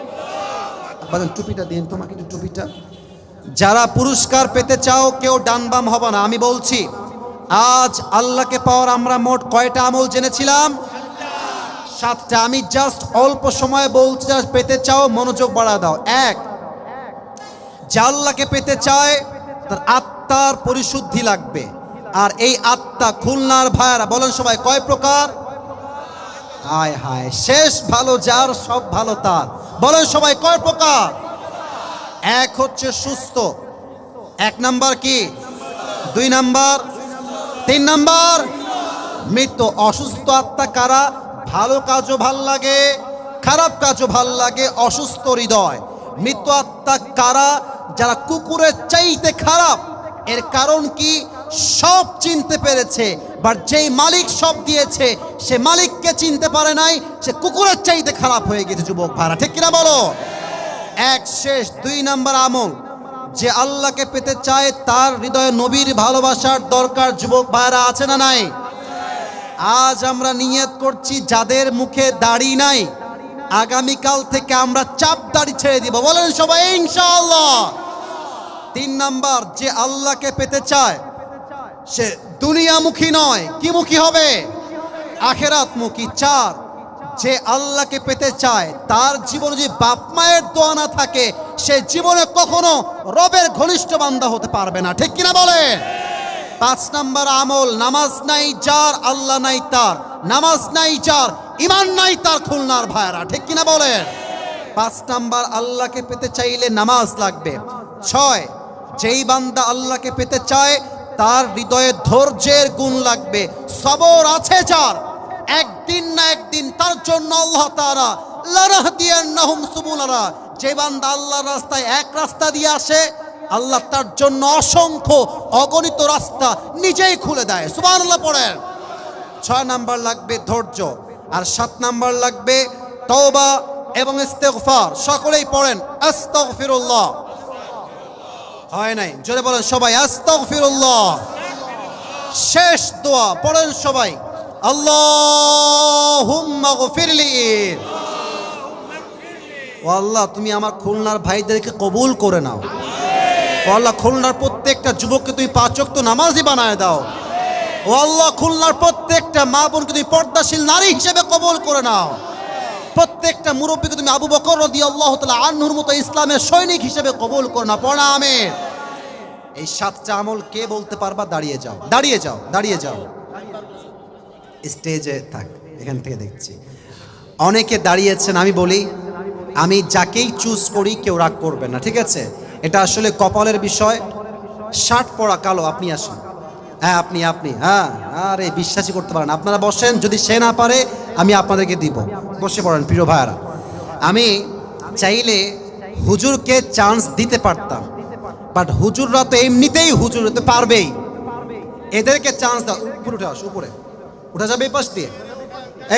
বলেন টুপিটা দিন তোমাকে, একটু টুপিটা। যারা পুরস্কার পেতে চাও কেউ ডান বাম হবে না, আমি বলছি। আজ আল্লাহকে পাওয়ার আমরা মোট কয়টা আমল জেনেছিলাম? 7টা। আমি জাস্ট অল্প সময় বলছি, পেতে চাও মনোযোগ বাড়া দাও। এক, যে আল্লাহকে পেতে চায় তার আত্মার পরিশুদ্ধি লাগবে। আর এই আত্মা খুলনার ভাইরা বলেন সবাই কয় প্রকার? হায় হায়, শেষ ভালো যার সব ভালো তার। বলেন সবাই কয় প্রকার? এক হচ্ছে সুস্থ, 1 নাম্বার কি, 2 নাম্বার, 3 নাম্বার মৃত। অসুস্থ আত্মা কারা? ভালো কাজও ভাল লাগে, খারাপ কাজও ভাল লাগে, অসুস্থ হৃদয়। মৃত আত্মা কারা? যারা কুকুরের চাইতে খারাপ। এর কারণ কি? সব চিনতে পেরেছে, বাট যেই মালিক সব দিয়েছে সে মালিককে চিনতে পারে নাই, সে কুকুরের চাইতে খারাপ হয়ে গেছে। যুবক ভাড়া ঠিক কিনা বলো? এক শেষ। 2 নাম্বার আমল, যে আল্লাহকে পেতে চায় তার হৃদয়ে নবীর ভালোবাসার দরকার। যুবক ভাইরা আছে না নাই? আজ আমরা নিয়ত করছি যাদের মুখে দাড়ি নাই, আগামীকাল থেকে আমরা চাপ দাড়ি ছেড়ে দিব। বলেন সবাই ইনশাআল্লাহ। 3 নাম্বার, যে আল্লাহকে পেতে চায় সে দুনিয়ামুখী নয়, কি মুখী হবে? আখেরাতমুখী। 4, যে আল্লাহকে পেতে চায় তার জীবনে যদি বাপ মায়ের দোয়া না থাকে সে জীবনে কখনো রবের ঘনিষ্ঠ বান্দা হতে পারবে না। ঠিক কিনা বলেন? 5 নাম্বার আমল, নামাজ নাই যার, আল্লাহ নাই তার। নামাজ নাই যার, ইমান নাই তার। খুলনার ভাইরা ঠিক কিনা বলেন? 5 নাম্বার, আল্লাহকে পেতে চাইলে নামাজ লাগবে। 6, যেই বান্দা আল্লাহকে পেতে চায় তার হৃদয়ে ধৈর্যের গুণ লাগবে। সবর আছে যার, একদিন না একদিন তার জন্য আল্লাহ তাআলা লানাহদিয়ান্নাহুম সুবুলানা। যে বান্দা আল্লাহর রাস্তায় এক রাস্তা দিয়ে আসে, আল্লাহ তার জন্য অসংখ্য অগণিত রাস্তা নিজেই খুলে দেয়। সুবহানাল্লাহ পড়েন। 6 নাম্বার লাগবে ধৈর্য, আর 7 নাম্বার লাগবে তওবা এবং ইস্তেগফার। সকলেই পড়েন আস্তাগফিরুল্লাহ। হয় নাই? জোরে বলেন সবাই আস্তাগফিরুল্লাহ। শেষ দোয়া পড়েন সবাই, আল্লাহুম্মা গফিরলি। ও আল্লাহ, তুমি আমার খুলনার ভাইদেরকে কবুল করে নাও। ও আল্লাহ, খুলনার প্রত্যেকটা যুবককে তুমি 5 ওয়াক্ত নামাজি বানায় দাও। ও আল্লাহ, খুলনার প্রত্যেকটা মা বোনকে তুমি পর্দাশীল নারী হিসেবে কবুল করে নাও। প্রত্যেকটা মুরব্বীকে তুমি আবু বকর রাদিয়াল্লাহু তাআলা আনহুর মতো ইসলামের সৈনিক হিসেবে কবুল করে নাও। পড়া আমিন। এই 7টা আমল কে বলতে পারবা? দাঁড়িয়ে যাও, দাঁড়িয়ে যাও, দাঁড়িয়ে যাও। স্টেজে থাক, এখান থেকে দেখছি অনেকে দাঁড়িয়েছেন। আমি বলি, আমি যাকেই চুজ করি কেউ রাগ করবেন না, ঠিক আছে? এটা আসলে কপালের বিষয়। শার্ট পরা কালো, আপনি আসেন। হ্যাঁ আপনি, হ্যাঁ। আরে বিশ্বাসই করতে পারেন। আপনারা বসেন, যদি সে না পারে আমি আপনাদেরকে দিব। বসে পড়েন প্রিয় ভাইয়ারা। আমি চাইলে হুজুরকে চান্স দিতে পারতাম, বাট হুজুররা তো এমনিতেই হুজুর হতে পারবেই। এদেরকে চান্স দাও। উপরে উঠে আসো, উপরে উঠে যাবে এই পাশ দিয়ে।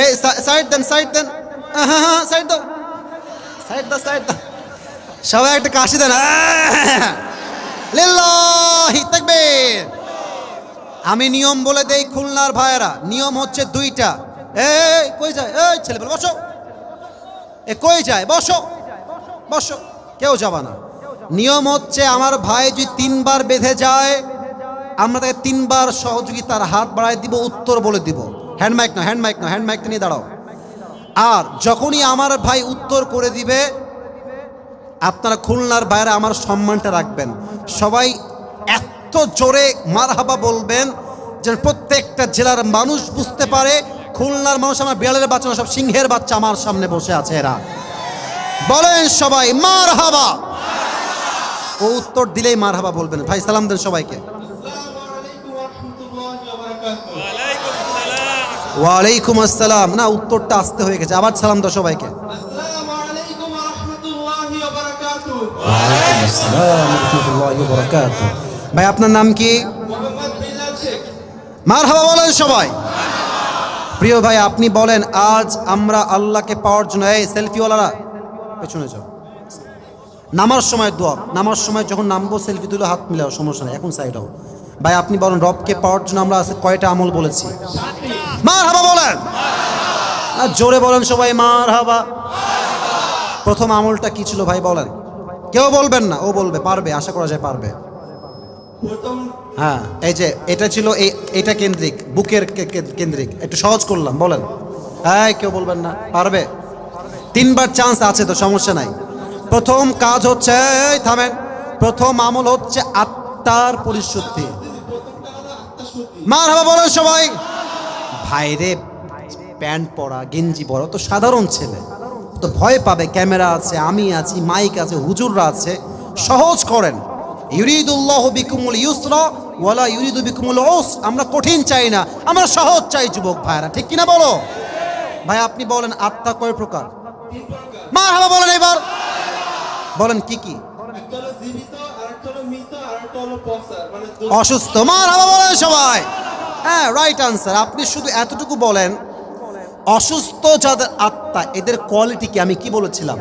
এই সাইড দেন, সাইড দেন। হ্যাঁ সাইড দাও, সাইড দাও, সাইড দাও। সবাই একটা কাশি দেন। লিল্লাহি তাকবীর। আমি নিয়ম বলে দেই খুলনার ভাইয়েরা, নিয়ম হচ্ছে 2টা। এই কই যায়? এই ছেলে বল বসো। এ কই যায়? বসো, বসো। কেউ যাবা না। নিয়ম হচ্ছে আমার ভাই যদি 3 বার বেঁধে যায় আমরা তাকে 3 বার সহযোগিতার হাত বাড়ায় দিব, উত্তর বলে দিব। হ্যান্ড মাইক না, হ্যান্ড মাইক না, হ্যান্ড মাইকটা নিয়ে দাঁড়াও। আর যখনই আমার ভাই উত্তর করে দিবে, আপনারা খুলনার বাইরে আমার সম্মানটা রাখবেন। সবাই এত জোরে মারহাবা বলবেন যেন প্রত্যেকটা জেলার মানুষ বুঝতে পারে খুলনার মানুষ আমার বিড়ালের বাচ্চা না, সব সিংহের বাচ্চা আমার সামনে বসে আছে এরা। বলেন সবাই মারহাবা। ও উত্তর দিলেই মারহাবা বলবেন। ভাই সালাম দেন সবাইকে। ওয়ালাইকুম আসসালাম। না, উত্তরটা আসতে হয়ে গেছে, আবার সালাম দাও সবাইকে। ভাই আপনার নাম কি? মারহাবা বলেন সবাই। প্রিয় ভাই আপনি বলেন, আজ আমরা আল্লাহকে পাওয়ার জন্য, এই সেলফিওয়ালারা পেছনে যাও, নামার সময় দোয়া, নামার সময় যখন নামবো সেলফি তুলে হাত মিলাও, সমস্যা নেই, এখন সাইড হও। ভাই আপনি বলেন, রবকে পাওয়ার জন্য আমরা আজকে কয়টা আমল বলেছি? মারহাবা বলেন, আর জোরে বলেন সবাই মারহাবা। প্রথম আমলটা কি ছিল ভাই বলেন? কেউ বলবেন না, ও বলবে, পারবে, আশা করা যায় পারবে। হ্যাঁ, এই যে এটা ছিল, এটা কেন্দ্রিক, বুকের কেন্দ্রিক, একটু সহজ করলাম, বলেন। হ্যাঁ, কেউ বলবেন না, পারবে। 3 বার চান্স আছে তো, সমস্যা নাই। প্রথম কাজ হচ্ছে, এই থামেন, প্রথম আমল হচ্ছে আত্মার পরিশুদ্ধি। মারহাবা বলেন সবাই। ভাইরে, প্যান্ট পরা, গেঞ্জি পরা তো সাধারণ ছেলে, তো ভয় পাবে, ক্যামেরা আছে, আমি আছি, মাইক আছে, হুজুররা আছে, সহজ করেন। ইউরিদুল্লাহু বিকুমুল ইউসরা ওয়ালা ইউরিদু বিকুমুল উসর। আমরা কঠিন চাই না, আমরা সহজ চাই যুবক ভাইরা, ঠিক কিনা বলো? ভাই আপনি বলেন, আত্মা কয় প্রকার? মারহাবা বলেন এবার, বলেন কি কি? অসুস্থ। মারহাবা বলেন সবাই। হ্যাঁ, রাইট আনসার। আপনি শুধু এতটুকু বলেন, অসুস্থ যাদের আত্মা, এদের কোয়ালিটি কি? আমি কি বলেছিলাম?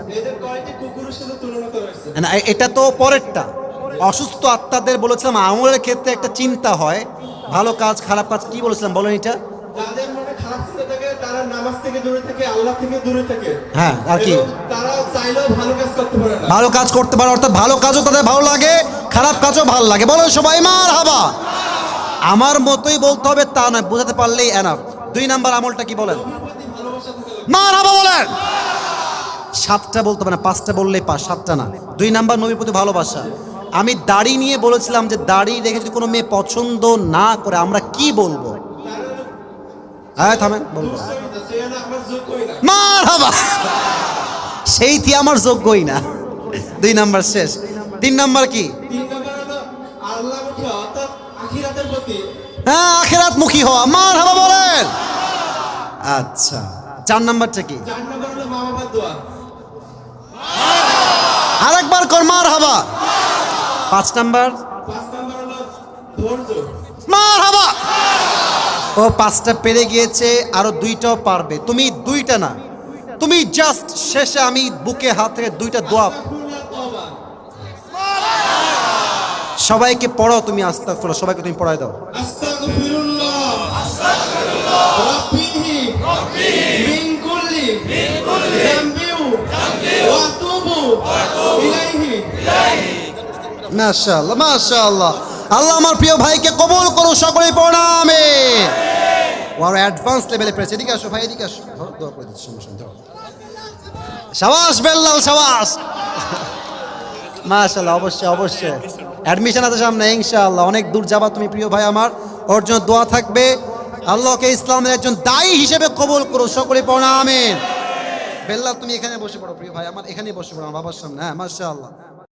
না, এটা তো পরেরটা। অসুস্থ আত্মাদের বলেছিলাম আমলের ক্ষেত্রে একটা চিন্তা হয়, ভালো কাজ খারাপ কাজ, কি বলেছিলাম বলেন এটা? যাদের মনে খারাপ চিন্তা থাকে, তারা নামাজ থেকে দূরে থাকে, আল্লাহ থেকে দূরে থাকে। হ্যাঁ, আর কি? তারা চাইলেও ভালো কাজ করতে পারে না। ভালো কাজ করতে পারে, অর্থাৎ ভালো কাজও তাদের ভালো লাগে, খারাপ কাজও ভালো লাগে। বলেন সবাই মারহাবা। আমার মতোই বলতে হবে তা নয়, বোঝাতে পারলেই এনাফ। 2 নাম্বার আমলটা কি বলেন? মারহাবা বলেন। 7টা বলতে হবে না, 5টা বললেই পাস, 7টা না। 2 নাম্বার নবীর প্রতি ভালোবাসা। আমি দাড়ি নিয়ে বলেছিলাম যে দাড়ি রেখে যদি কোনো মেয়ে পছন্দ না করে আমরা কি বলবো? হ্যাঁ থামেন, বলবো মারহাবা, সেইটি আমার যোগ্যই না। 2 নাম্বার শেষ। 3 নাম্বার কি? 3 নাম্বার হলো আল্লাহমুখী, অর্থাৎ আখিরাতের প্রতি। হ্যাঁ, আখিরাতমুখী হওয়া। মারহাবা বলেন। আচ্ছা, 4 নাম্বারটা কি? 4 নাম্বার হলো মা বাবার দোয়া। আরেকবার কর মারহাবা। 5 নাম্বার? 5 নাম্বার হলো ধৈর্য। মারহাবা। ও 5টা পেরে গিয়েছে, আরো 2টাও পারবে। তুমি 2টা না, তুমি জাস্ট শেষে আমি বুকে হাত থেকে 2টা দোয়া। সবাইকে পড়াও তুমি, আস্তাগফিরুল্লাহ, সবাইকে তুমি পড়ায় দাও। আস্তাগফিরুল্লাহ, রাব্বিহি মিন কুল্লি যামবিউ ওয়া আতুবু ইলাইহি। মাশাআল্লাহ, মাশাআল্লাহ। আল্লাহ আমার প্রিয় ভাইকে কবুল করো, সকলেই পড়া আমিন। ওয়ার অ্যাডভান্স লেভেলে প্রেস। এদিকে আসো ভাই, এদিকে আসো, দোয়া করে দিচ্ছি, সমস্যা নেই। শাবাশ বেল্লাল, শাবাশ। মাশাআল্লাহ, অবশ্যই অবশ্যই অ্যাডমিশন আছে সামনে ইনশাআল্লাহ। অনেক দূর যাবা তুমি প্রিয় ভাই আমার, ওর জন্য দোয়া থাকবে। আল্লাহকে ইসলামের একজন দায়ী হিসেবে কবুল করো, সকলে পড়া আমিন। বেল্লাল তুমি এখানে বসে পড়ো প্রিয় ভাই আমার, এখানেই বসে পড়ো আমার বাবার সামনে। হ্যাঁ মাশাআল্লাহ।